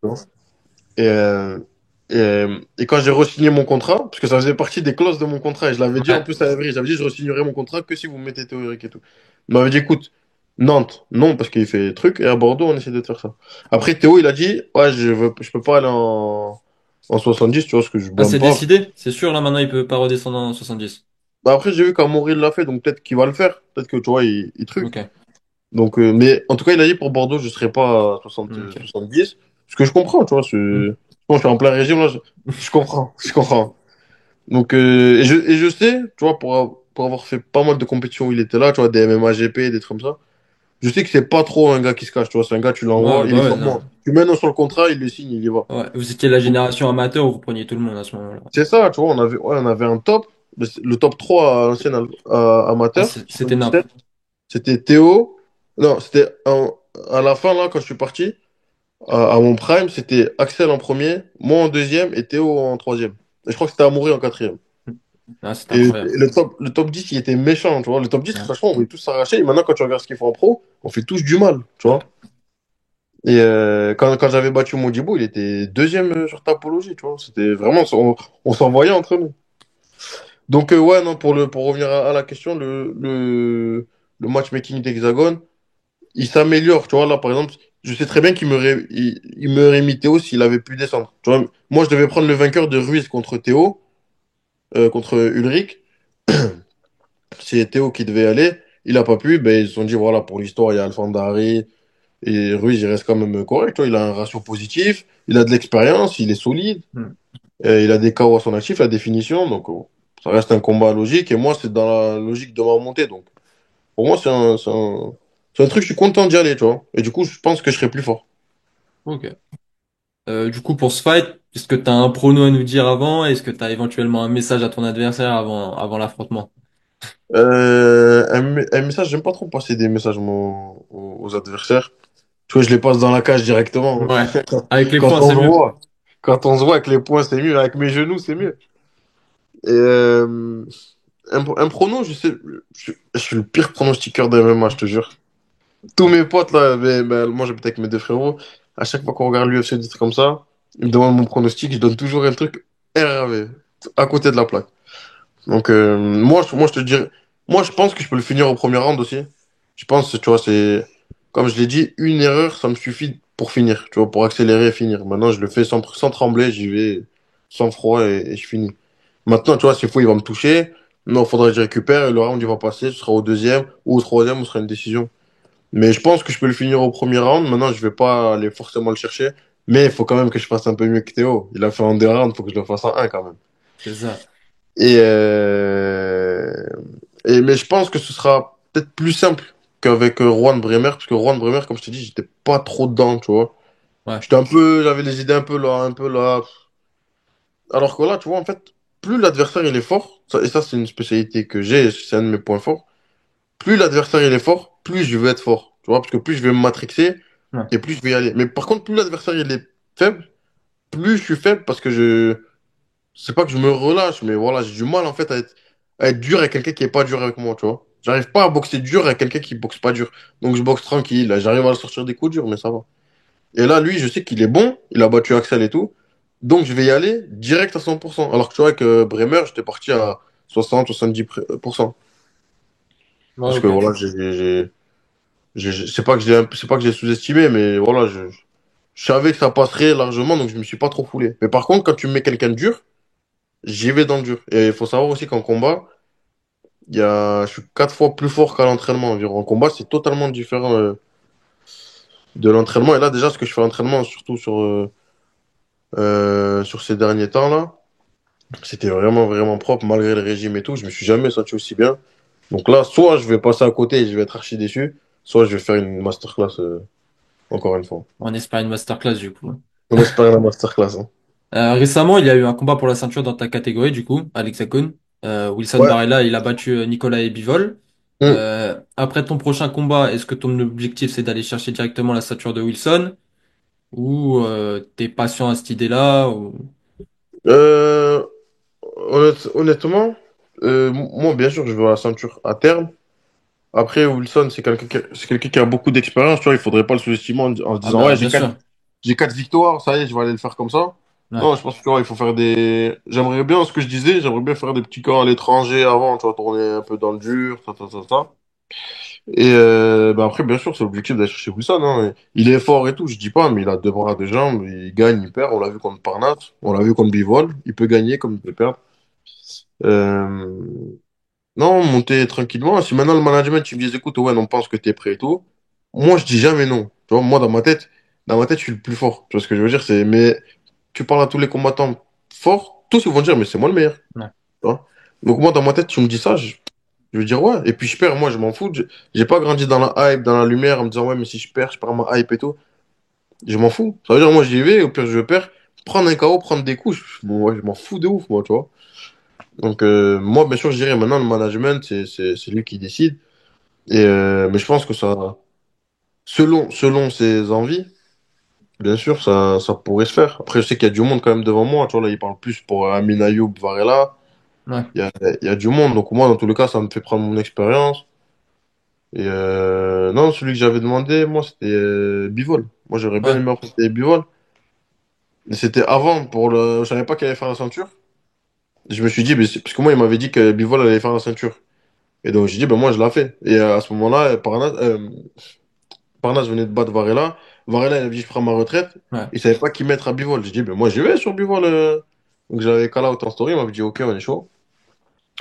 Et, et quand j'ai re-signé mon contrat, parce que ça faisait partie des clauses de mon contrat, et je l'avais dit en Ouais. plus à Evry, j'avais dit je re-signerai mon contrat que si vous mettez Théo Ulrich et tout. Il m'avait dit écoute, Nantes, non, parce qu'il fait truc, et à Bordeaux, on essaie de te faire ça. Après, Théo, il a dit, ouais, je peux pas aller en 70, tu vois, ce que je Ah, blâme c'est pas. décidé? C'est sûr, là, maintenant, il peut pas redescendre en 70. Bah après, j'ai vu qu'Amaury l'a fait, donc peut-être qu'il va le faire. Peut-être que, tu vois, il truc. Ok. Donc, mais en tout cas, il a dit pour Bordeaux, je serai pas à 60, Ok. 70. Ce que je comprends, tu vois. Hmm. Bon, je suis en plein régime, là. Je comprends. Je comprends. Donc, et je sais, tu vois, pour avoir fait pas mal de compétitions où il était là, tu vois, des MMA GP, des trucs comme ça, je sais que c'est pas trop un gars qui se cache, tu vois, c'est un gars, tu l'envoies, Ouais, il est bah ouais, formant. non. Tu mets un nom sur le contrat, il le signe, il y va. Ouais, vous étiez la Donc, génération amateur où vous preniez tout le monde à ce moment-là. c'est ça, tu vois, on avait un top, mais le top 3 à l'ancien Ah, amateur, c'était Naples. 77, c'était Théo, non, à la fin, là, quand je suis parti, à mon prime, c'était Axel en premier, moi en deuxième et Théo en troisième. Et je crois que c'était Amaury en quatrième. Ah, c'était Et incroyable. le top 10 il était méchant, tu vois. Le top 10 Ouais. franchement, on est tous s'arracher. Et maintenant, quand tu regardes ce qu'ils font en pro, on fait tous du mal, tu Ouais. vois. Et quand j'avais battu Modibo, il était deuxième sur Tapologie, tu vois. C'était vraiment, on s'envoyait entre nous. Donc, ouais, non, pour revenir à la question, le matchmaking d'Hexagone, il s'améliore, tu vois. Là, par exemple, je sais très bien il me mis Théo s'il avait pu descendre. Tu vois, moi, je devais prendre le vainqueur de Ruiz contre Théo, contre Ulrich. C'est Théo qui devait aller. Il a pas pu. Ben, ils se sont dit, voilà, pour l'histoire, il y a Alfandari. Et Ruiz, il reste quand même correct. Tu vois. Il a un ratio positif. Il a de l'expérience. Il est solide. Hmm. Il a des KO à son actif, la définition. Donc, ça reste un combat logique. Et moi, c'est dans la logique de ma montée. Donc, pour moi, c'est un truc, je suis content d'y aller, tu vois. Et du coup, je pense que je serai plus fort. Ok. Du coup, pour ce fight, est-ce que tu as un prono à nous dire avant? Est-ce que tu as éventuellement un message à ton adversaire avant l'affrontement? Un message, j'aime pas trop passer des messages aux adversaires. Tu vois, je les passe dans la cage directement. Ouais. Avec les Quand points, on c'est se mieux. voit, quand on se voit avec les poings, c'est mieux. Avec mes genoux, c'est mieux. Et un prono, je suis le pire pronostiqueur de MMA, je te jure. Tous mes potes, là, moi j'habite avec mes deux frérots. À chaque fois qu'on regarde l'UFC, des trucs comme ça, ils me demandent mon pronostic. Je donne toujours un truc RAV, à côté de la plaque. Donc, moi, je te dirais, moi, je pense que je peux le finir au premier round aussi. Je pense, tu vois, c'est, comme je l'ai dit, une erreur, ça me suffit pour finir, tu vois, pour accélérer et finir. Maintenant, je le fais sans trembler, j'y vais sans froid et je finis. Maintenant, tu vois, s'il faut, il va me toucher. Non, il faudrait que je récupère et le round, il va passer. Ce sera au deuxième ou au troisième, ou ce sera une décision. Mais je pense que je peux le finir au premier round. Maintenant, je vais pas aller forcément le chercher. Mais il faut quand même que je fasse un peu mieux que Théo. Il a fait en deux rounds, il faut que je le fasse en un quand même. C'est ça. Et, mais je pense que ce sera peut-être plus simple qu'avec Juan Bremer, parce que Juan Bremer, comme je t'ai dit, j'étais pas trop dedans, tu vois. Ouais. J'avais les idées un peu là. Alors que là, tu vois, en fait, plus l'adversaire il est fort, et ça c'est une spécialité que j'ai, c'est un de mes points forts, plus l'adversaire il est fort, plus je vais être fort, tu vois, parce que plus je vais me matrixer, Ouais. et plus je vais y aller. Mais par contre, plus l'adversaire il est faible, plus je suis faible parce que c'est pas que je me relâche, mais voilà, j'ai du mal en fait à être dur avec quelqu'un qui est pas dur avec moi, tu vois. J'arrive pas à boxer dur avec quelqu'un qui boxe pas dur. Donc je boxe tranquille, là, j'arrive à sortir des coups durs, mais ça va. Et là, lui, je sais qu'il est bon, il a battu Axel et tout. Donc je vais y aller direct à 100%. Alors que tu vois, avec Bremer, j'étais parti à 60-70%. Ouais, Parce que ok. voilà, c'est pas que j'ai sous-estimé, mais voilà, je savais que ça passerait largement, donc je me suis pas trop foulé. Mais par contre, quand tu mets quelqu'un de dur, j'y vais dans le dur. Et il faut savoir aussi qu'en combat, je suis quatre fois plus fort qu'à l'entraînement environ. En combat, c'est totalement différent de l'entraînement. Et là, déjà, ce que je fais à l'entraînement, surtout sur ces derniers temps-là, c'était vraiment, vraiment propre, malgré le régime et tout. Je me suis jamais senti aussi bien. Donc là, soit je vais passer à côté et je vais être archi déçu, soit je vais faire une masterclass, encore une fois. On espère une masterclass du coup. On espère la masterclass, hein. Récemment, il y a eu un combat pour la ceinture dans ta catégorie, du coup, à l'Hexagone. Wilson Ouais. Barella, il a battu Nicolas Bivol. Hmm. Après ton prochain combat, est-ce que ton objectif c'est d'aller chercher directement la ceinture de Wilson ou t'es patient à cette idée-là ou... Euh, honnêtement, moi, bien sûr, je veux la ceinture à terme. Après, Wilson, c'est quelqu'un qui a beaucoup d'expérience, tu vois, il faudrait pas le sous-estimer en se Ah disant, bah ouais, bien sûr. j'ai quatre victoires, ça y est, je vais aller le faire comme ça. Ouais. Non, je pense que, tu vois, il faut faire j'aimerais bien, ce que je disais, j'aimerais bien faire des petits camps à l'étranger avant, tu vois, tourner un peu dans le dur, ça. Et, bah après, bien sûr, c'est l'objectif d'aller chercher Wilson, hein. Il est fort et tout, je dis pas, mais il a deux bras, deux jambes, il gagne, il perd, on l'a vu contre Parnasse, on l'a vu contre Bivol, il peut gagner comme il peut perdre. Euh, non, monter tranquillement. Si maintenant le management, tu me dis, écoute, ouais, on pense que t'es prêt et tout. Moi, je dis jamais non. Tu vois, moi, dans ma tête, je suis le plus fort. Tu vois ce que je veux dire? Mais tu parles à tous les combattants forts, tous ils vont dire, mais c'est moi le meilleur. Ouais. tu vois. Donc moi, dans ma tête, tu me dis ça, je veux dire ouais. Et puis je perds, moi, je m'en fous. J'ai pas grandi dans la hype, dans la lumière, en me disant ouais, mais si je perds ma hype et tout. Je m'en fous. Ça veut dire, moi, j'y vais, au pire, je perds. Prendre un KO, prendre des coups, ouais, je m'en fous de ouf, moi, tu vois. Donc, moi, bien sûr, je dirais maintenant, le management, c'est lui qui décide. Mais je pense que ça, selon ses envies, bien sûr, ça pourrait se faire. Après, je sais qu'il y a du monde quand même devant moi. Tu vois, là, il parle plus pour Amin Ayoub, Varela. Ouais, Il y a du monde. Donc, moi, dans tous les cas, ça me fait prendre mon expérience. Non, celui que j'avais demandé, moi, c'était Bivol. Moi, j'aurais bien ouais, aimé affronter Bivol. Mais c'était avant, je savais pas qu'il allait faire la ceinture. Je me suis dit, parce que moi, il m'avait dit que Bivol allait faire la ceinture. Et donc, j'ai dit, ben moi, je l'ai fait. Et à ce moment-là, Parnasse venait de battre Varela. Varela, il avait dit, je prends ma retraite. ouais. Il savait pas qui mettre à Bivol. J'ai dit, ben moi, j'y vais sur Bivol. Donc, j'avais call out en story. Il m'avait dit, ok, on est chaud.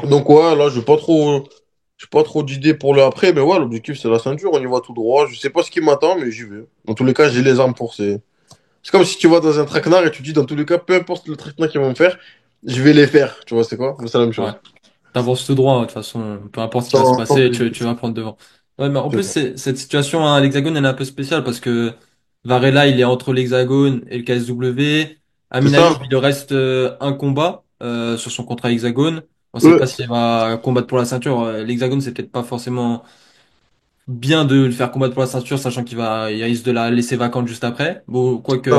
Donc, ouais, là, j'ai pas trop d'idées pour le après. Mais ouais, l'objectif, c'est la ceinture. On y va tout droit. Je sais pas ce qui m'attend, mais j'y vais. Dans tous les cas, j'ai les armes pour c'est comme si tu vas dans un traquenard et tu dis, dans tous les cas, peu importe le traquenard qu'ils vont me faire, je vais les faire. Tu vois, c'est quoi? C'est la même Ouais. chose. T'avances tout droit, de toute façon, peu importe ce qui va se Sans passer, plus. tu vas prendre devant. Ouais, mais en C'est plus, ça. cette situation à l'Hexagone, elle est un peu spéciale parce que Varela, il est entre l'Hexagone et le KSW. C'est Amin Ayoub, ça? il lui reste un combat sur son contrat Hexagone. On sait Ouais. pas s'il va combattre pour la ceinture. L'Hexagone, c'est peut-être pas forcément bien de le faire combattre pour la ceinture, sachant il risque de la laisser vacante juste après. Bon, Ah, quoique,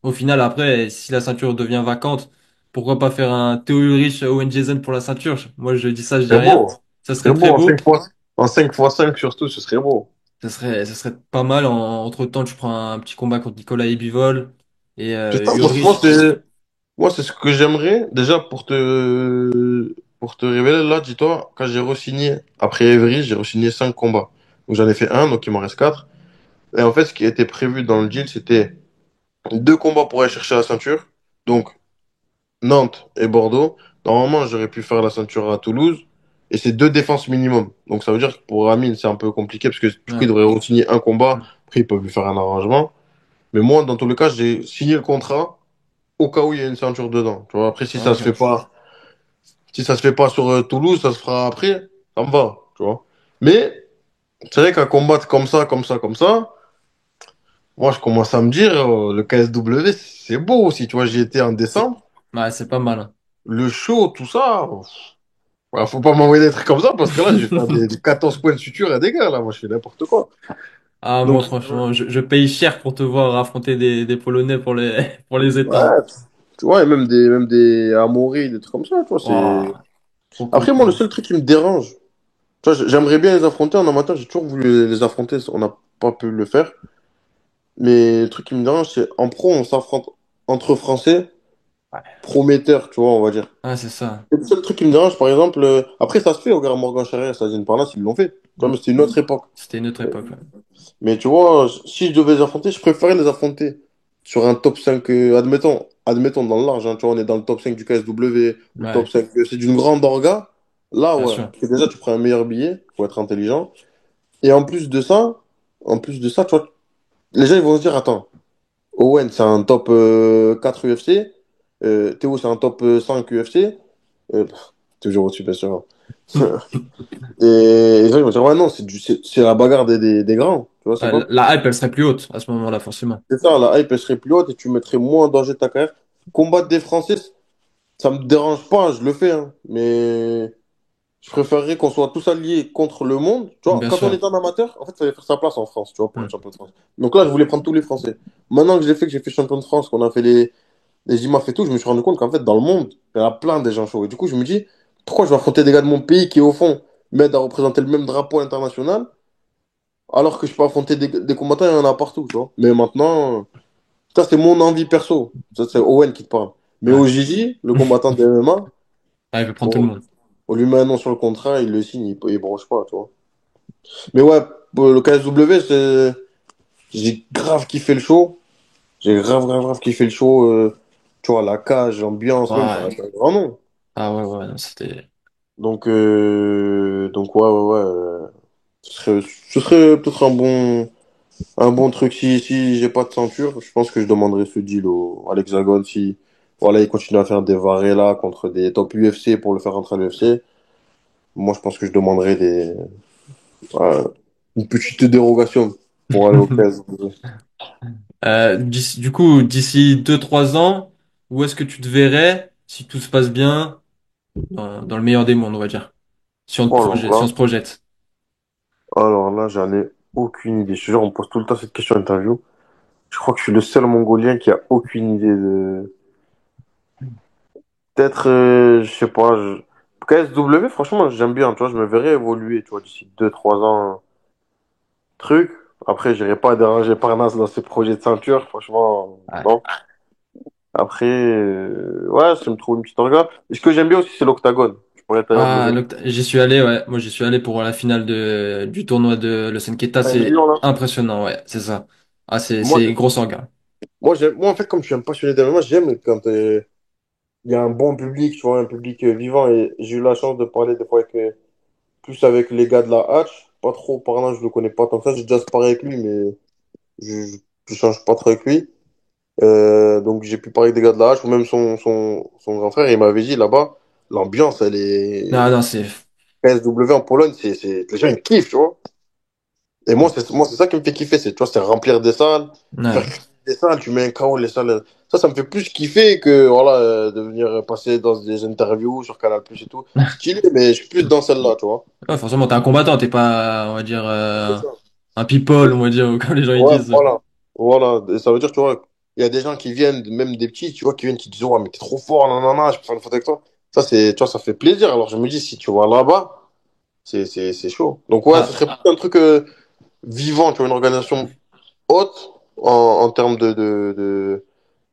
au final, après, si la ceinture devient vacante, pourquoi pas faire un Theo Ulrich Owen Jason pour la ceinture? Moi, je dis ça, je dis c'est rien. beau. Ça Ce serait serait très beau beau. en 5 fois 5 surtout, ce serait beau. Ça serait pas mal. Entre-temps, tu prends un petit combat contre Nicolas Bivol et Putain, Ulrich. moi, c'est ce que j'aimerais. Déjà, pour te révéler, là, dis-toi, quand j'ai re-signé, après Evry, j'ai re-signé 5 combats. Donc, j'en ai fait un, donc il m'en reste 4. Et en fait, ce qui était prévu dans le deal, c'était 2 combats pour aller chercher la ceinture. Donc, Nantes et Bordeaux. Normalement, j'aurais pu faire la ceinture à Toulouse. Et c'est 2 défenses minimum. Donc ça veut dire que pour Amine, c'est un peu compliqué parce que du coup, il Ouais. devrait re-signer un combat. Après, ils peuvent lui faire un arrangement. Mais moi, dans tous les cas, j'ai signé le contrat au cas où il y a une ceinture dedans. Tu vois, après, Ok. si ça se fait pas sur Toulouse, ça se fera après. Ça me va, tu vois. Mais c'est vrai qu'à combattre comme ça, moi, je commence à me dire, le KSW, c'est beau aussi. Tu vois, j'y étais en C'est, décembre. ouais, c'est pas mal. Le show, tout ça. Ouais, faut pas m'envoyer des trucs comme ça parce que là, je vais faire des 14 points de suture et des gars. Là, moi, je fais n'importe quoi. Ah, moi, Donc, franchement, je paye cher pour te voir affronter des Polonais pour pour les éteindre. ouais, tu vois, et même des Amaury, des trucs comme ça, tu vois, c'est. Waouh, trop cool, Après, moi, le franchement. seul truc qui me dérange, tu vois, j'aimerais bien les affronter en amateur, j'ai toujours voulu les affronter, on n'a pas pu le faire. Mais le truc qui me dérange, c'est en pro, on s'affronte entre Français, Ouais. prometteurs, tu vois, on va dire. Ah, c'est ça. Et le seul truc qui me dérange, par exemple, après, ça se fait au gars Morgan Charrière, ça par là, ils l'ont fait. Tu vois, Mm. mais c'était une autre époque. C'était une autre époque. Ouais. Mais tu vois, si je devais les affronter, je préférais les affronter sur un top 5 admettons dans le large, hein, tu vois, on est dans le top 5 du KSW ou le top Ouais, 5, c'est d'une grande orga. Là, bien ouais. sûr. Parce que déjà, tu prends un meilleur billet, faut être intelligent. Et en plus de ça, tu vois, les gens, ils vont se dire, attends, Owen, c'est un top 4 UFC, Théo, c'est un top 5 UFC, toujours au-dessus, bien sûr. Et les gens, ils vont dire, ouais, non, c'est la bagarre des grands, tu vois, c'est Ouais, quoi? la hype, elle serait plus haute à ce moment-là, forcément. C'est ça, la hype, elle serait plus haute et tu mettrais moins en danger ta carrière. Combattre des Français, ça me dérange pas, je le fais, hein. Mais je préférerais qu'on soit tous alliés contre le monde. Tu vois, Bien quand on sûr. est un amateur, en fait, il fallait faire sa place en France, tu vois, pour Mm. être champion de France. Donc là, je voulais prendre tous les Français. Maintenant que je l'ai fait, que j'ai fait champion de France, qu'on a fait les IMAF et tout, je me suis rendu compte qu'en fait, dans le monde, il y en a plein des gens chauds. Et du coup, je me dis, pourquoi je vais affronter des gars de mon pays qui, au fond, m'aident à représenter le même drapeau international, alors que je peux affronter des combattants, il y en a partout, tu vois. Mais maintenant. Ça, c'est mon envie perso. Ça, c'est Owen qui te parle. Mais Ouais. au Gigi, le combattant de MMA, Ah, il veut prendre tout le bon, monde. on lui met un nom sur le contrat, il le signe, il bronche pas, tu vois. Mais ouais, pour le KSW, j'ai grave kiffé le show. J'ai grave kiffé le show. Tu vois, la cage, l'ambiance, même, ça Ouais. reste un grand nom. Ah ouais, ouais, non, c'était... Donc ouais. Ce serait peut-être un bon truc si j'ai pas de ceinture. Je pense que je demanderai ce deal à l'Hexagone si Voilà, il continue à faire des Varela contre des top UFC pour le faire rentrer à l'UFC. Moi, je pense que je demanderais une petite dérogation pour aller au 15. Du coup, d'ici 2 3 ans, où est-ce que tu te verrais si tout se passe bien dans le meilleur des mondes, on va dire, Oh là si on là. se projette? Alors là, j'en ai aucune idée. Je te jure, on me pose tout le temps cette question en interview. Je crois que je suis le seul Mongolien qui a aucune idée de. Peut-être, je sais pas. KSW, franchement, j'aime bien. Tu vois, je me verrais évoluer, tu vois, d'ici 2 3 ans. Truc. Après, j'irai pas déranger Parnasse dans ses projets de ceinture. Franchement, Ouais. non. Après, ouais, si je me trouve une petite orga. Et ce que j'aime bien aussi, c'est l'octagone. Je pourrais être d'ailleurs Ah, lever j'y suis allé, ouais. Moi, j'y suis allé pour la finale du tournoi de Los Enqueta. un C'est million là. impressionnant, ouais, c'est ça. Ah, Moi, c'est gros orga. moi, en fait, comme je suis un passionné d'MMA, j'aime quand il y a un bon public, tu vois, un public vivant. Et j'ai eu la chance de parler des fois avec, plus avec les gars de la Hatch. Pas trop parlant, je le connais pas tant que ça. J'ai déjà parlé avec lui, mais je change pas trop avec lui. Donc j'ai pu parler avec des gars de la Hatch ou même son grand frère. Il m'avait dit là-bas, l'ambiance, elle Non, est non, c'est, KSW en Pologne, les gens ils kiffent, tu vois. Et moi, c'est ça qui me fait kiffer, c'est, tu vois, c'est remplir des salles, faire ouais. crier des salles, tu mets un KO, les salles. Ça me fait plus kiffer que, voilà, de venir passer dans des interviews sur Canal Plus et tout. Stylé, mais je suis plus dans celle-là, tu vois. Ouais, forcément, t'es un combattant, t'es pas, on va dire, C'est ça. un people, on va dire, comme les gens ils Ouais, disent. voilà. Voilà. Et ça veut dire, tu vois, il y a des gens qui viennent, même des petits, tu vois, qui viennent, qui disent, ouais, mais t'es trop fort, nanana, je peux faire une photo avec toi. Ça, c'est, tu vois, ça fait plaisir. Alors, je me dis, si tu vas là-bas, c'est chaud. Donc, ouais, ce Ah, serait plus un truc vivant, tu vois, une organisation haute en termes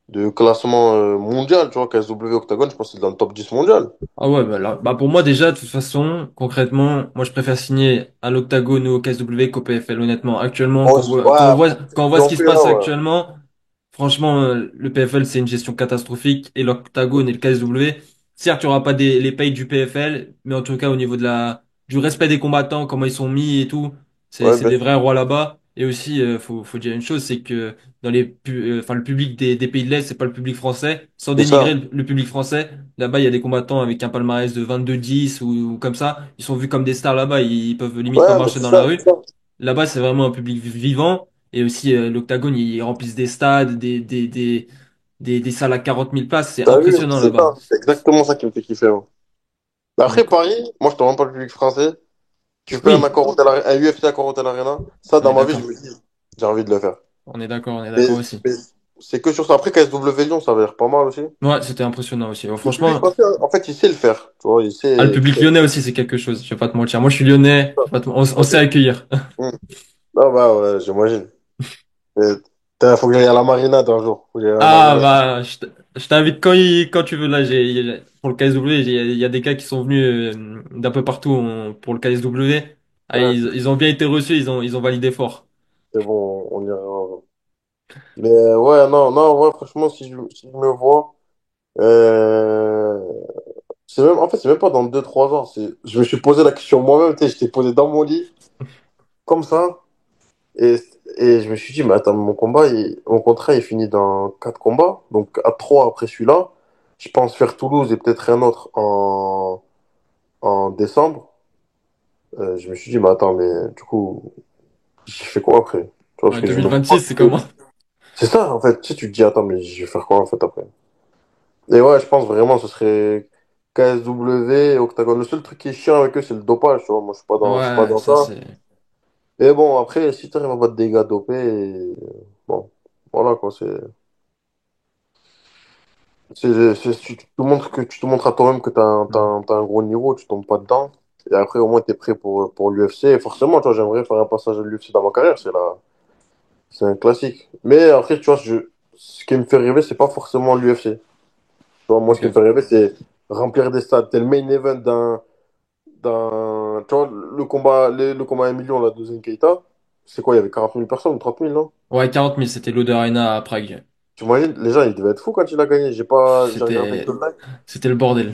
de classement mondial, tu vois, KSW Octagon, je pense que c'est dans le top 10 mondial. ah ouais, bah, bah pour moi déjà, de toute façon, concrètement, moi je préfère signer à l'Octagone ou au KSW qu'au PFL, honnêtement. Actuellement, Oh, ouais, quand on voit ce j'en qui se fais là, passe ouais. actuellement, franchement, le PFL c'est une gestion catastrophique et l'Octagone et le KSW, certes, il n'y aura pas les payes du PFL, mais en tout cas au niveau du respect des combattants, comment ils sont mis et tout, Ouais, c'est bien des sûr. vrais rois là-bas. Et aussi, faut dire une chose, c'est que enfin, le public des pays de l'Est, c'est pas le public français. Sans C'est dénigrer ça. le public français, là-bas, il y a des combattants avec un palmarès de 22-10 ou comme ça. Ils sont vus comme des stars là-bas. Ils peuvent limite pas Ouais, mais marcher c'est dans la ça, rue. c'est ça. Là-bas, c'est vraiment un public vivant. Et aussi, l'Octagone, ils remplissent des stades, des salles à 40 000 places. C'est T'as vu, impressionnant c'est là-bas. ça. C'est exactement ça qui me fait kiffer, hein. Après, Donc, Paris, moi, je te rends pas le public français. Tu fais un oui, accord un UFC accord Hotel Arena. Ça, on dans est ma vie, je d'accord. me dis, j'ai envie de le faire. On est Mais, d'accord aussi. mais c'est que sur ça. Après, KSW Lyon, ça va être pas mal aussi. Ouais, c'était impressionnant aussi. Le public Franchement, français, en fait, il sait le faire. Tu vois, il ah, le sait public créer. lyonnais aussi, c'est quelque chose. Je vais pas te mentir. Moi, je suis lyonnais. Je vais pas on Ok. sait accueillir. Hmm. Ah bah ouais, j'imagine. Et faut que j'aille à la marinade un jour. Faut que j'aille à la Ah marinade. bah je t'invite quand tu veux là pour le KSW il y a des gars qui sont venus d'un peu partout pour le KSW. Ah, Ouais, ils ont bien été reçus, ils ont validé fort. c'est bon, on ira un jour. Mais ouais, non, non, ouais, franchement, si je me vois, euh, en fait, c'est même pas dans 2 3 ans. Je me suis posé la question moi-même, tu sais, j'étais posé dans mon lit, comme ça, et, et je me suis dit, mais attends, mon contrat, il finit dans 4 combats, donc à 3 après celui-là. Je pense faire Toulouse et peut-être un autre en décembre. Je me suis dit, mais attends, mais du coup, je fais quoi après? Tu vois, parce Ouais, que je me vois 2026 c'est comment? C'est ça, en fait. Tu sais, tu te dis, attends, mais je vais faire quoi, en fait, après? Et ouais, je pense vraiment, ce serait KSW et Octagon. Le seul truc qui est chiant avec eux, c'est le dopage, tu vois. Moi, je suis pas Ouais, dans ça ça. c'est. Et bon, après, si t'arrives à battre des gars dopés, bon, voilà, quoi, tu te montres tu te montres à toi-même que t'as un gros niveau, tu tombes pas dedans. Et après, au moins, t'es prêt pour l'UFC. Et forcément, tu vois, j'aimerais faire un passage à l'UFC dans ma carrière, c'est un classique. Mais après, tu vois, ce qui me fait rêver, c'est pas forcément l'UFC. Tu vois, moi, ce qui me Ok. fait rêver, c'est remplir des stades. T'es le main event tu vois, le combat à 1 million, la deuxième Keita, c'est quoi, il y avait 40 000 personnes, 30 000, non? Ouais, 40 000 c'était l'O2 Arena à Prague. Tu imagines, les gens, ils devaient être fous quand il a gagné. J'ai regardé que C'était le live. c'était le bordel.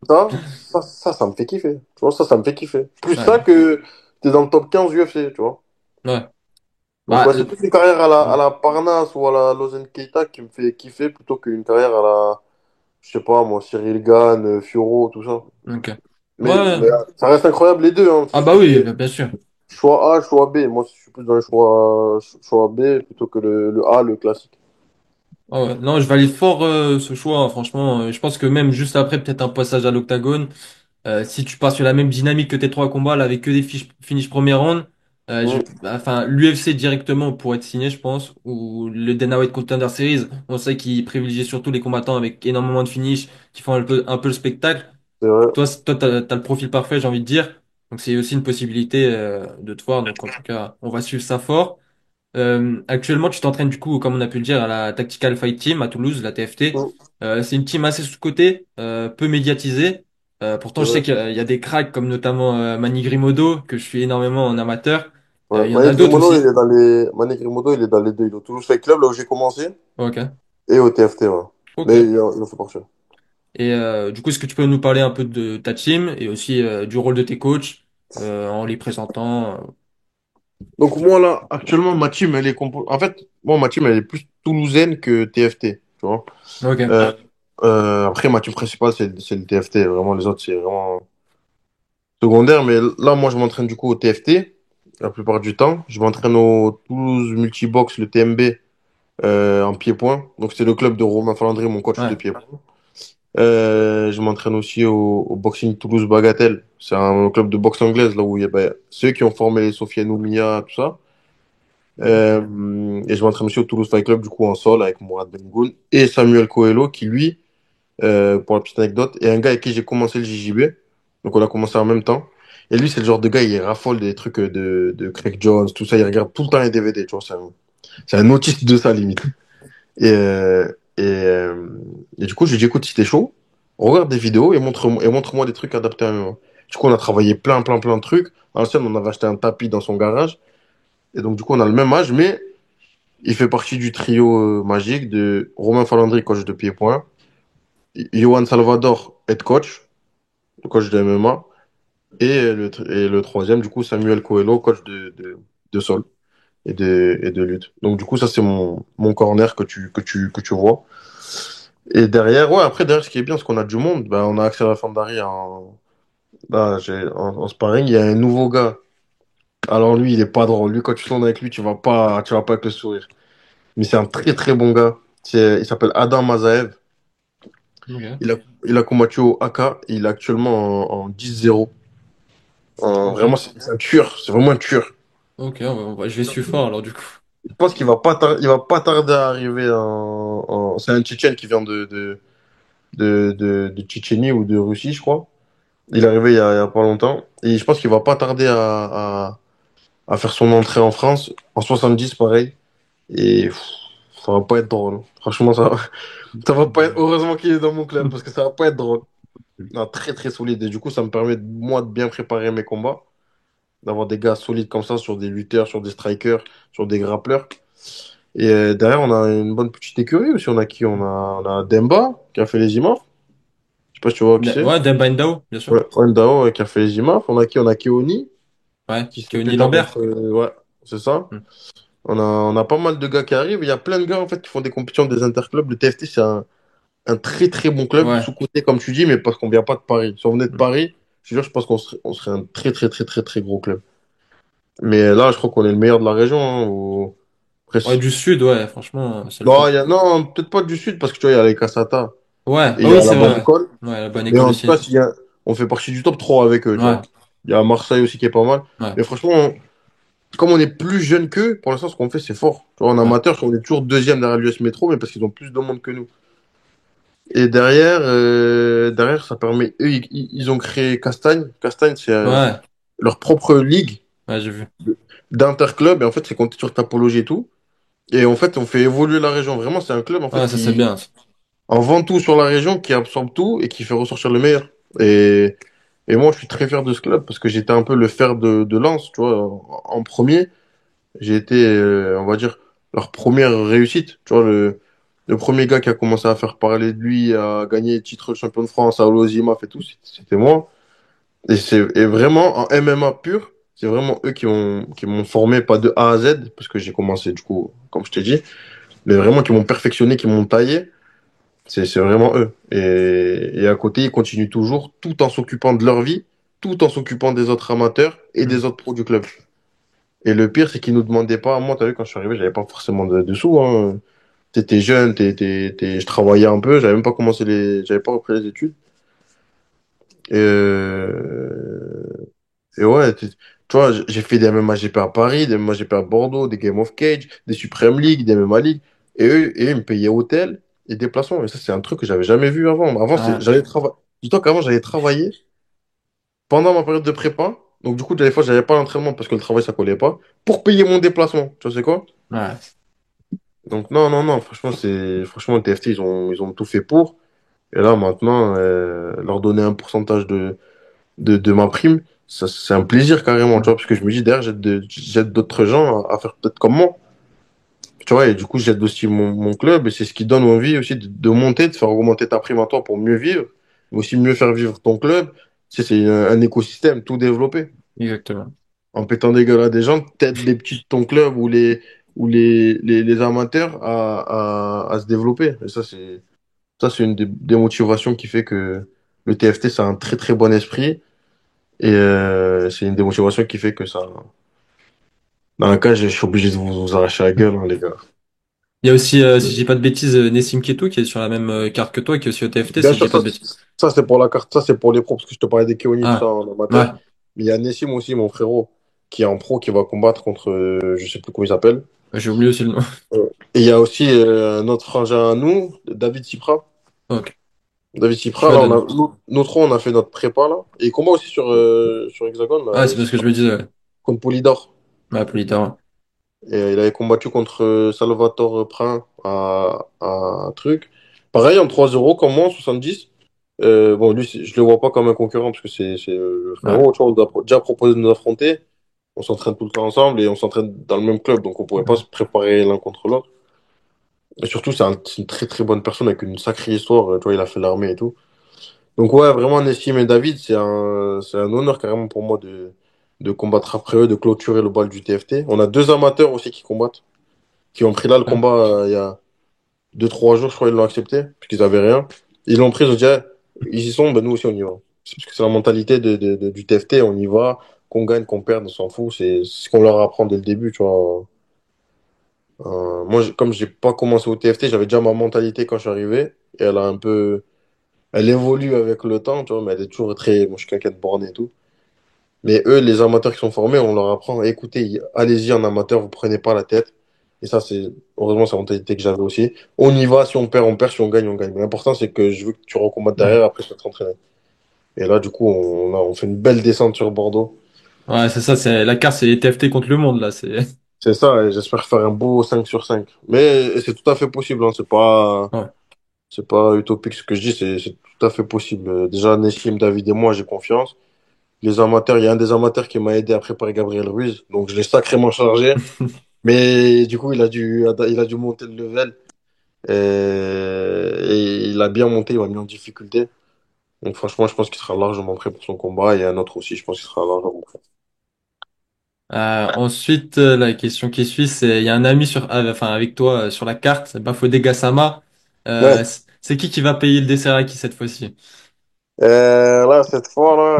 Ça me fait kiffer. Tu vois, ça me fait kiffer. Plus ça Ouais. que t'es dans le top 15 UFC, tu vois. Ouais. Donc, Bah ouais, c'est plus une carrière à la Parnasse ou à la Lausanne Keita qui me fait kiffer plutôt qu'une carrière à la. je sais pas moi, Cyril Gane, Fioro, tout ça. Ok. Mais Ouais. ça reste incroyable les deux, hein. Ah C'est bah juste oui, que bien sûr. choix A, choix B. Moi, je suis plus dans le choix B plutôt que le A, le classique. Ah ouais. Non, je valide fort ce choix, hein, franchement. Je pense que même juste après, peut-être un passage à l'octagone, si tu pars sur la même dynamique que tes trois combats, là, avec que des finish premier round, Mm, enfin, l'UFC directement pour être signé, je pense, ou le Dana White Contender Series, on sait qu'il privilégie surtout les combattants avec énormément de finish, qui font un peu le spectacle. c'est vrai. Toi, t'as le profil parfait, j'ai envie de dire. Donc, c'est aussi une possibilité de te voir. Donc, en tout cas, on va suivre ça fort. Actuellement, tu t'entraînes du coup, comme on a pu le dire, à la Tactical Fight Team à Toulouse, la TFT. Mm, C'est une team assez sous-cotée, peu médiatisée. Pourtant, c'est je sais vrai. qu'il y a des cracks comme notamment Manny Grimodo, que je suis énormément en amateur. Ouais. Il y en a d'autres aussi. Mani Grimodo, il est dans les deux. Il est au Toulouse Fight Club, là où j'ai commencé, Ok. et au TFT, ouais. Mais Ok. il en fait partie. Et du coup, est-ce que tu peux nous parler un peu de ta team et aussi du rôle de tes coachs en les présentant? Donc moi là, actuellement, ma team, elle est En fait, moi, ma team, elle est plus toulousaine que TFT, tu vois. Ok. Euh, Après, ma team principale, c'est le TFT. Vraiment, les autres, c'est vraiment secondaire. Mais là, moi, je m'entraîne du coup au TFT, la plupart du temps. Je m'entraîne au Toulouse Multibox, le TMB, en pied-point. Donc, c'est le club de Romain Falandry, mon coach de Ouais. pied-point. Je m'entraîne aussi au Boxing Toulouse Bagatelle. C'est un club de boxe anglaise, là où il y a ceux qui ont formé les Sofiane Oumia, tout ça. Et je m'entraîne aussi au Toulouse Fight Club, du coup, en sol, avec Mourad Bengoun et Samuel Coelho, qui lui, pour la petite anecdote, est un gars avec qui j'ai commencé le JJB. Donc, on a commencé en même temps. Et lui, c'est le genre de gars, il raffole des trucs de Craig Jones, tout ça. Il regarde tout le temps les DVD, tu vois. C'est un autiste de ça, limite. Et, euh, et, euh, et du coup, je lui ai dit, écoute, si t'es chaud, regarde des vidéos et montre-moi des trucs adaptés à moi. Du coup, on a travaillé plein de trucs. À l'ancienne, on avait acheté un tapis dans son garage. Et donc, du coup, on a le même âge, mais il fait partie du trio magique de Romain Falandry, coach de pied-point, Johan Salvador, head coach, coach de MMA, et le troisième, du coup, Samuel Coelho, coach de sol et de lutte. Donc, du coup, ça, c'est mon corner que tu vois. Et derrière, ouais, après, derrière, ce qui est bien, c'est qu'on a du monde. Ben, on a Axel Fandari en sparring. Il y a un nouveau gars. Alors, lui, il est pas drôle. Lui, quand tu tournes avec lui, tu vas pas avec le sourire. Mais c'est un très bon gars. Il s'appelle Adam Mazaev. Ok. Il a combattu au AK. Il est actuellement en 10-0. Vraiment, Ok. c'est un tueur. C'est vraiment un tueur. Ok. Je vais suivre fort alors du coup. Je pense il va pas tarder à arriver C'est un Tchétchène qui vient de Tchétchénie ou de Russie, je crois. Il est arrivé il y a pas longtemps. Et je pense qu'il va pas tarder à faire son entrée en France. En 70, pareil. Et ça va pas être drôle. Franchement, ça va pas être... Heureusement qu'il est dans mon club parce que ça va pas être drôle. Non, très solide. Et du coup, ça me permet, moi, de bien préparer mes combats. D'avoir des gars solides comme ça sur des lutteurs, sur des strikers, sur des grappleurs. Et derrière, on a une bonne petite écurie aussi. On a qui? On a Demba qui a fait les IMAF. Je sais pas si tu vois qui c'est. Ouais, Demba Ndao, bien sûr. Ouais, Ndao qui a fait les IMAF. On a qui? On a Keoni Ouais. qui se Keoni prépare Lambert. Ouais, c'est ça. Hmm. On a pas mal de gars qui arrivent. Il y a plein de gars en fait qui font des compétitions des interclubs. Le TFT, c'est un très bon club, Ouais. sous-coté comme tu dis, mais parce qu'on vient pas de Paris. Si on venait de Hmm. Paris, je te jure, je pense on serait un très gros club. Mais là, je crois qu'on est le meilleur de la région, hein, Après, Ouais, du sud, ouais, franchement, c'est le non, top. non, peut-être pas du sud, parce que tu vois, il y a les Casata Ouais, et ah il y oui, a la c'est bonne vrai, ouais. école. Ouais, la bonne Mais école en tout aussi. cas, on fait partie du top 3 avec eux, tu Ouais, vois. Il y a Marseille aussi qui est pas mal. ouais, Mais franchement, comme on est plus jeune qu'eux, pour l'instant, ce qu'on fait, c'est fort. Tu vois, en ouais. amateur, on est toujours deuxième derrière l'US Métro, mais parce qu'ils ont plus de monde que nous. Et derrière, ça permet. Eux, ils ont créé Castagne. Castagne, c'est Ouais, leur propre ligue ouais, j'ai vu. d'interclub. Et en fait, c'est compté sur Tapologie et tout. Et en fait, on fait évoluer la région. Vraiment, c'est un club en fait Ouais, ça c'est qui bien, ça. en vend tout sur la région, qui absorbe tout et qui fait ressortir le meilleur. Et moi, je suis très fier de ce club parce que j'étais un peu le fer de lance, tu vois. En premier, j'ai été, on va dire, leur première réussite. Tu vois, le premier gars qui a commencé à faire parler de lui, à gagner le titre de champion de France, à Olozimaf et tout, c'était moi. Et vraiment, en MMA pur, c'est vraiment eux qui m'ont formé, pas de A à Z, parce que j'ai commencé, du coup, comme je t'ai dit, mais vraiment qui m'ont perfectionné, qui m'ont taillé. C'est vraiment eux. Et à côté, ils continuent toujours, tout en s'occupant de leur vie, tout en s'occupant des autres amateurs et Hmm. des autres pros du club. Et le pire, c'est qu'ils nous demandaient pas. Moi, t'as vu, quand je suis arrivé, j'avais pas forcément de sous, hein. T'étais jeune, je travaillais un peu, j'avais pas repris les études. Et, et ouais, tu vois, j'ai fait des MMAGP à Paris, des MMAGP à Bordeaux, des Game of Cage, des Supreme League, des MMA League. Et eux, ils me payaient hôtel et déplacement. Et ça, c'est un truc que j'avais jamais vu avant. Avant, Ah, j'allais travailler. Dis-toi qu'avant, j'allais travailler pendant ma période de prépa. Donc, du coup, des fois, j'avais pas l'entraînement parce que le travail, ça collait pas. Pour payer mon déplacement. Tu vois, c'est quoi? ouais. Donc, non, non, non. Franchement, TFT, ils ont tout fait pour. Et là, maintenant, leur donner un pourcentage de ma prime, ça, c'est un plaisir carrément, tu Hmm. vois, parce que je me dis, derrière, j'aide d'autres gens à faire peut-être comme moi. Tu vois, et du coup, j'aide aussi mon club, et c'est ce qui donne envie aussi de monter, de faire augmenter ta prime à toi pour mieux vivre, mais aussi mieux faire vivre ton club. C'est un écosystème tout développé. Exactement. En pétant des gueules à des gens, t'aides les petits de ton club ou les amateurs à se développer. Et ça, c'est une des motivations qui fait que le TFT, c'est un très très bon esprit. Et c'est une des motivations qui fait que ça. Dans un cas, je suis obligé de vous arracher la gueule, hein, les gars. Il y a aussi, si je dis pas de bêtises, Nessim Ketou qui est sur la même carte que toi, qui est aussi au TFT, Bien si je dis sûr, pas de bêtises. ça c'est pour la carte, ça c'est pour les pros, parce que je te parlais des Keoni, tout ça Ah, en amateur. ouais, Mais il y a Nessim aussi, mon frérot, qui est en pro, qui va combattre contre, je sais plus comment il s'appelle. j'ai oublié aussi le nom. Et il y a aussi un autre frangin à nous, David Sipra. Ok, David je suis Sipra, à là, donner. nous trois, on a fait notre prépa, là. Et il combat aussi sur Hexagone, Ah, là, c'est parce que je me disais, ouais. contre Polydor. Ouais, Politara. Et il avait combattu contre Salvatore Prin à truc. Pareil, en 3 euros, comme moi, en 70. Bon, lui, je le vois pas comme un concurrent parce que c'est le Ouais. frérot. Tu vois, on a déjà proposé de nous affronter. On s'entraîne tout le temps ensemble et on s'entraîne dans le même club. Donc, on pourrait pas se préparer l'un contre l'autre. Et surtout, c'est une très très bonne personne avec une sacrée histoire. Tu vois, il a fait l'armée et tout. Donc, ouais, vraiment, Nessim et David, c'est un honneur carrément pour moi de combattre après eux, de clôturer le bal du TFT. On a deux amateurs aussi qui combattent qui ont pris là le Ouais. combat il y a 2, 3 jours, je crois, ils l'ont accepté, parce qu'ils avaient rien. Ils l'ont pris, ils ont dit, ah, ils y sont, ben nous aussi on y va. C'est parce que c'est la mentalité du TFT, on y va, qu'on gagne, qu'on perde, on s'en fout, c'est ce qu'on leur apprend dès le début, tu vois. Moi, comme j'ai pas commencé au TFT, j'avais déjà ma mentalité quand je suis arrivé, et elle évolue avec le temps, tu vois, mais elle est toujours moi je suis quelqu'un de borné et tout. Mais eux, les amateurs qui sont formés, on leur apprend, écoutez, allez-y en amateur, vous prenez pas la tête. Et ça, heureusement, c'est la mentalité que j'avais aussi. On y va, si on perd, on perd, si on gagne, on gagne. Mais l'important, c'est que je veux que tu recombattes Ouais. derrière, après, je peux t'entraîner. Et là, du coup, on fait une belle descente sur Bordeaux. Ouais, c'est ça, c'est la carte, c'est les TFT contre le monde, là. C'est. C'est ça, et j'espère faire un beau 5/5. Mais c'est tout à fait possible, hein. Ouais. C'est pas utopique ce que je dis, c'est tout à fait possible. Déjà, Nessim, David et moi, j'ai confiance. Les amateurs, il y a un des amateurs qui m'a aidé à préparer Gabriel Ruiz, donc je l'ai sacrément chargé. Mais du coup, il a dû monter le level. Et il a bien monté, il m'a mis en difficulté. Donc franchement, je pense qu'il sera largement prêt pour son combat. Et un autre aussi, je pense qu'il sera largement prêt. Ensuite, la question qui suit, c'est il y a un ami enfin avec toi sur la carte, Bafodé Gassama. Ouais. C'est qui va payer le dessert à qui cette fois-ci? Là, cette fois-là,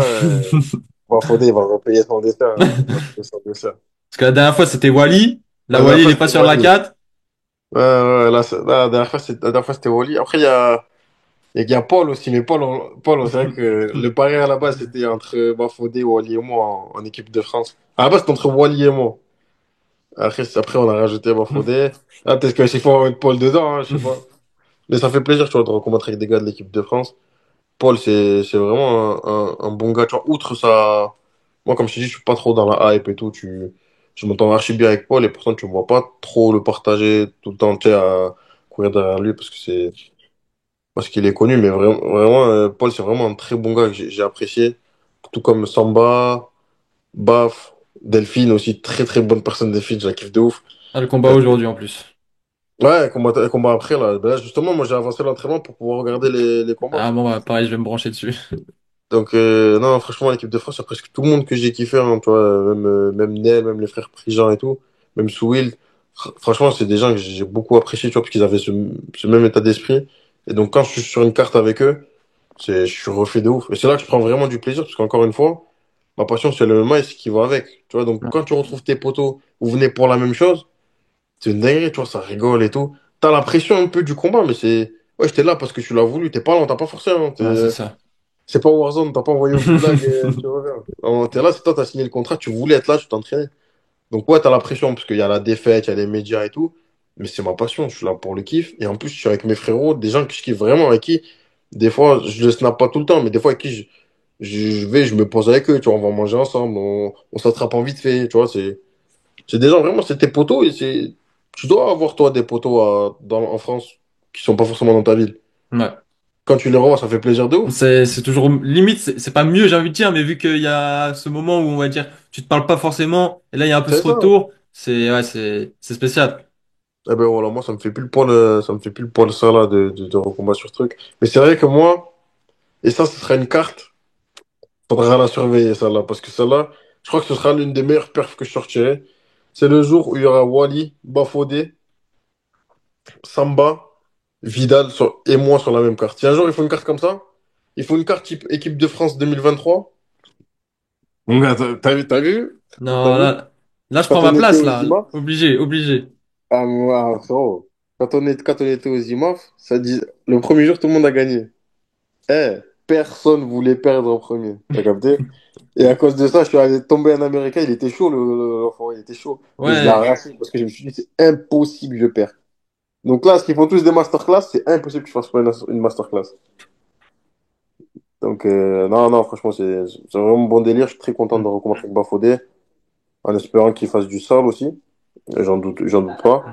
Faudé, il va repayer son dessert, hein. Il va payer son dessert. Parce que la dernière fois c'était Wally. La La dernière Wally il fois, est pas c'était sur la Wally. carte. Ouais, ouais, là, la dernière fois, c'était Wally. Après, il y a Paul aussi. Mais Paul, c'est vrai que le pari à la base, c'était entre Bafodé, Wally et moi en équipe de France. À la base, c'était entre Wally et moi. Après, on a rajouté Bafodé. Ah, peut-être que c'est faut mettre Paul dedans, hein, je sais pas. Mais ça fait plaisir, tu vois, de recombattre avec des gars de l'équipe de France. Paul, c'est vraiment un bon gars, tu vois. Outre ça, moi, comme je te dis, je suis pas trop dans la hype et tout. Je m'entends archi bien avec Paul et pourtant, tu me vois pas trop le partager tout le temps, tu sais, à courir derrière lui parce qu'il est connu. Mais vraiment, Paul, c'est vraiment un très bon gars que j'ai apprécié. Tout comme Samba, Baf, Delphine aussi, très très bonne personne, Delphine, je la kiffe de ouf. Ah, le combat aujourd'hui en plus. Ouais, combat après, là. Ben là, justement, moi, j'ai avancé l'entraînement pour pouvoir regarder les combats. Ah bon, bah, pareil, je vais me brancher dessus. Donc, non, franchement, l'équipe de France, il y a presque tout le monde que j'ai kiffé, hein, tu vois, même Nel, même les frères Prigent et tout, même Souil. Franchement, c'est des gens que j'ai beaucoup apprécié, tu vois, parce qu'ils avaient ce même état d'esprit. Et donc, quand je suis sur une carte avec eux, je suis refait de ouf. Et c'est là que je prends vraiment du plaisir, parce qu'encore une fois, ma passion, c'est le MMA et ce qui va avec. Tu vois, donc Ouais, quand tu retrouves tes potos, vous venez pour la même chose, c'est une dinguerie, tu vois, ça rigole et tout. T'as la pression un peu du combat, mais c'est. Ouais, j'étais là parce que tu l'as voulu, t'es pas là, on t'a pas forcé, hein. ouais, c'est ça. C'est pas Warzone, t'as pas envoyé au gulag, tu reviens. Non, t'es là, c'est toi, t'as signé le contrat, tu voulais être là, tu t'entraînais. Donc ouais, t'as la pression, parce qu'il y a la défaite, il y a les médias et tout. Mais c'est ma passion, je suis là pour le kiff. Et en plus, je suis avec mes frérots, des gens que je kiffe vraiment, avec qui, des fois, je le snap pas tout le temps, mais des fois, avec qui je vais, je me pose avec eux, tu vois, on va manger ensemble, on s'attrape en vite fait, tu vois, c'est des gens, vraiment, c'est tes potos, et c'est, tu dois avoir, toi, des potos en France qui sont pas forcément dans ta ville. Ouais. Quand tu les revois, ça fait plaisir de ouf. C'est toujours limite, c'est pas mieux, j'ai envie de dire, mais vu qu'il y a ce moment où on va dire, tu te parles pas forcément, et là il y a un peu ce C'est ça. retour, c'est spécial. Eh ben voilà, moi, ça me fait plus le poil, ça me fait plus le poil, ça, là, de recombat sur ce truc. Mais c'est vrai que moi, et ça, ce sera une carte. Faudra la surveiller, celle-là, parce que celle-là, je crois que ce sera l'une des meilleures perfs que je sortirai. C'est le jour où il y aura Wally, Bafodé, Samba, Vidal et moi sur la même carte. Si un jour il faut une carte comme ça, il faut une carte type équipe de France 2023. Mon gars, t'as vu? T'as Non, vu? là je prends Quand ma on était place, aux là. IMAF, Obligé, obligé. ah, moi, frérot, quand on était aux IMAF, ça dit, le premier jour, tout le monde a gagné. Eh, personne voulait perdre en premier. T'as capté? Et à cause de ça, je suis allé tomber un Américain. Il était chaud, l'enfant, il était chaud. Mais je l'ai Ouais, arraché parce que je me suis dit, c'est impossible, je perds. Donc là, ce qu'ils font tous des masterclass, c'est impossible que je fasse pas une masterclass. Donc, non, non, franchement, c'est vraiment bon délire. Je suis très content de recommencer avec Bafodé, en espérant qu'il fasse du sale aussi. Et j'en doute pas.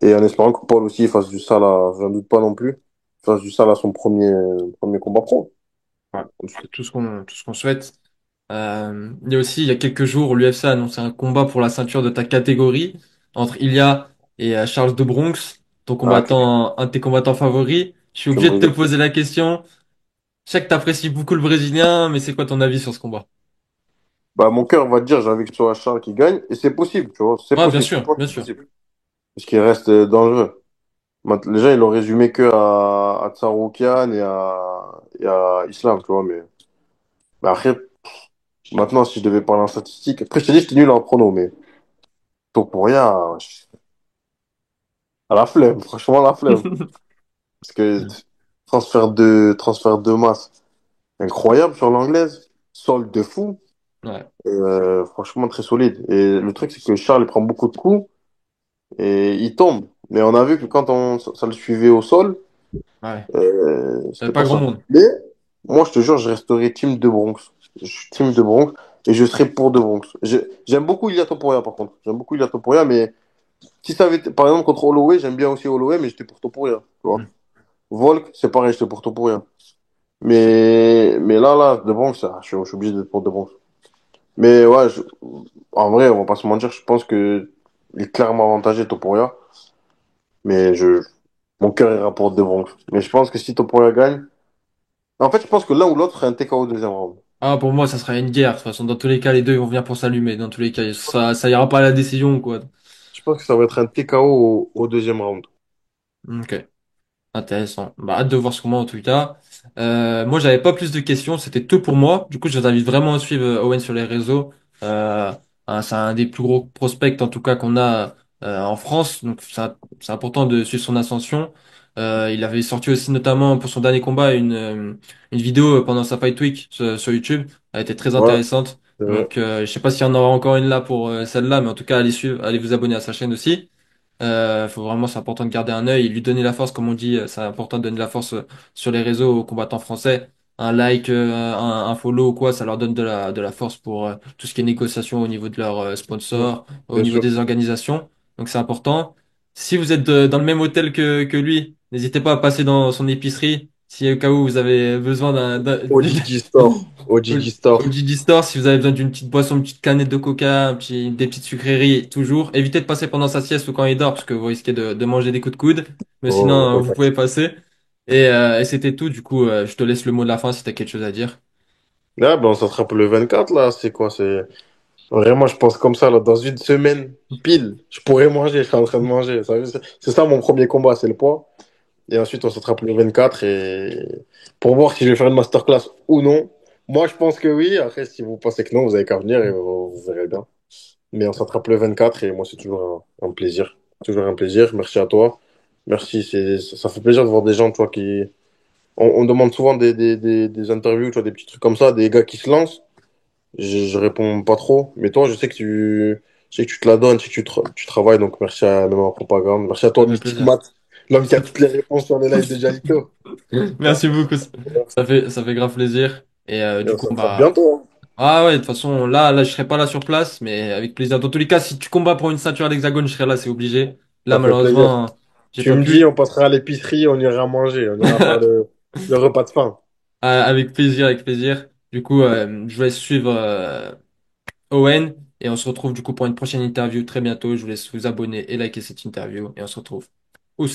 Et en espérant que Paul aussi fasse du sale j'en doute pas non plus, fasse du sale à son premier combat pro. ouais, c'est tout ce qu'on souhaite. Il y a aussi, il y a quelques jours, l'UFC a annoncé un combat pour la ceinture de ta catégorie entre Ilya et Charles de Bronx, ton Ah, combattant, un de tes combattants favoris. Je suis tu me obligé de te régales. poser la question. Je sais que t'apprécies beaucoup le Brésilien, mais c'est quoi ton avis sur ce combat? Bah, mon cœur va te dire, j'ai envie que ce soit Charles qui gagne. Et c'est possible, tu vois. C'est Ouais, bien possible. Je sûr, pense que bien c'est sûr. possible. Parce qu'il reste dangereux. Les gens, ils l'ont résumé que à Tsaroukian et à Islam, tu vois. Mais après, maintenant, si je devais parler en statistique, après, je t'ai dit, j'étais nul en prono, mais Topuria, à la flemme, franchement, à la flemme. Parce que transfert de masse, incroyable sur l'anglaise, solde de fou, Ouais, franchement, très solide. Et le truc, c'est que Charles, il prend beaucoup de coups et il tombe. Mais on a vu que quand ça le suivait au sol, ouais. c'était T'avais pas pas grand ça. monde. Mais moi, je te jure, je resterai team de Bronx. Je suis team de Bronx et je serai pour de Bronx. J'aime beaucoup Ilia Topuria, par contre. J'aime beaucoup Ilia Topuria, mais si ça avait été, par exemple, contre Holloway, j'aime bien aussi Holloway, mais j'étais pour Topuria, tu vois. Volk, c'est pareil, j'étais pour Topuria. Mais là, de Bronx, je suis obligé d'être pour de Bronx. Mais ouais, en vrai, on va pas se mentir, je pense que il est clairement avantagé Topuria. Mais mon cœur ira pour de Bronx. Mais je pense que si Topuria gagne, en fait, je pense que l'un ou l'autre ferait un TKO au deuxième round. Ah, pour moi, ça serait une guerre. De toute façon, dans tous les cas, les deux ils vont venir pour s'allumer. Dans tous les cas, ça ira pas à la décision, quoi. Je pense que ça va être un TKO au deuxième round. Ok, intéressant. Bah, hâte de voir ce combat en tout cas. Moi, j'avais pas plus de questions. C'était tout pour moi. Du coup, je vous invite vraiment à suivre Owen sur les réseaux. Euh, c'est un des plus gros prospects, en tout cas, qu'on a en France. Donc, c'est important de suivre son ascension. Il avait sorti aussi, notamment pour son dernier combat, une vidéo pendant sa Fight Week sur YouTube. Elle a été très Ouais, intéressante. c'est vrai. Donc, je sais pas s'il y en aura encore une là pour celle-là, mais en tout cas, allez suivre, allez vous abonner à sa chaîne aussi. Faut vraiment, c'est important de garder un œil et lui donner la force, comme on dit, c'est important de donner la force sur les réseaux aux combattants français. Un like, un follow ou quoi, ça leur donne de la force pour tout ce qui est négociation au niveau de leurs Ouais, sponsors, au bien niveau sûr. des organisations. Donc c'est important. Si vous êtes dans le même hôtel que lui, n'hésitez pas à passer dans son épicerie. Si au cas où vous avez besoin OGG Store. au, OGG au Store. GD Store, si vous avez besoin d'une petite boisson, une petite canette de coca, des petites sucreries, toujours. Évitez de passer pendant sa sieste ou quand il dort, parce que vous risquez de manger des coups de coude. Mais Oh, sinon, vous pouvez contact. passer. Et c'était tout. Du coup, je te laisse le mot de la fin si t'as quelque chose à dire. Ah, ben, on s'attrape le 24, là. C'est quoi? Vraiment, je pense comme ça, là. Dans une semaine, pile, je pourrais manger. Je suis en train de manger. C'est ça mon premier combat, c'est le poids. Et ensuite, on s'attrape le 24 et pour voir si je vais faire une masterclass ou non. Moi, je pense que oui. Après, si vous pensez que non, vous avez qu'à venir et vous verrez bien. Mais on s'attrape le 24 et moi, c'est toujours un plaisir. Toujours un plaisir. Merci à toi. Merci. Ça fait plaisir de voir des gens, tu vois, qui. On demande souvent des interviews, tu vois, des petits trucs comme ça, des gars qui se lancent. Je réponds pas trop. Mais toi, je sais que tu te la donnes, je sais que tu travailles. Donc, merci à Mémoire Propagande. Merci à Ça toi, fait Mystique plaisir. Matt, l'homme qui a toutes les réponses sur les lives de Jalito. Merci beaucoup. Ça fait grave plaisir. Et Et du on coup, s'attrape bah. bientôt, hein. Ah ouais, de toute façon, là, je serai pas là sur place, mais avec plaisir. Dans tous les cas, si tu combats pour une ceinture à l'Hexagone, je serai là, c'est obligé. Là, Ça fait plaisir. malheureusement, j'ai Tu pas me dis, on pu. passera à l'épicerie, on ira manger, on ira faire le repas de fin. Avec plaisir, avec plaisir. Du coup, je vous laisse suivre Owen et on se retrouve du coup pour une prochaine interview très bientôt. Je vous laisse vous abonner et liker cette interview et on se retrouve. Ous.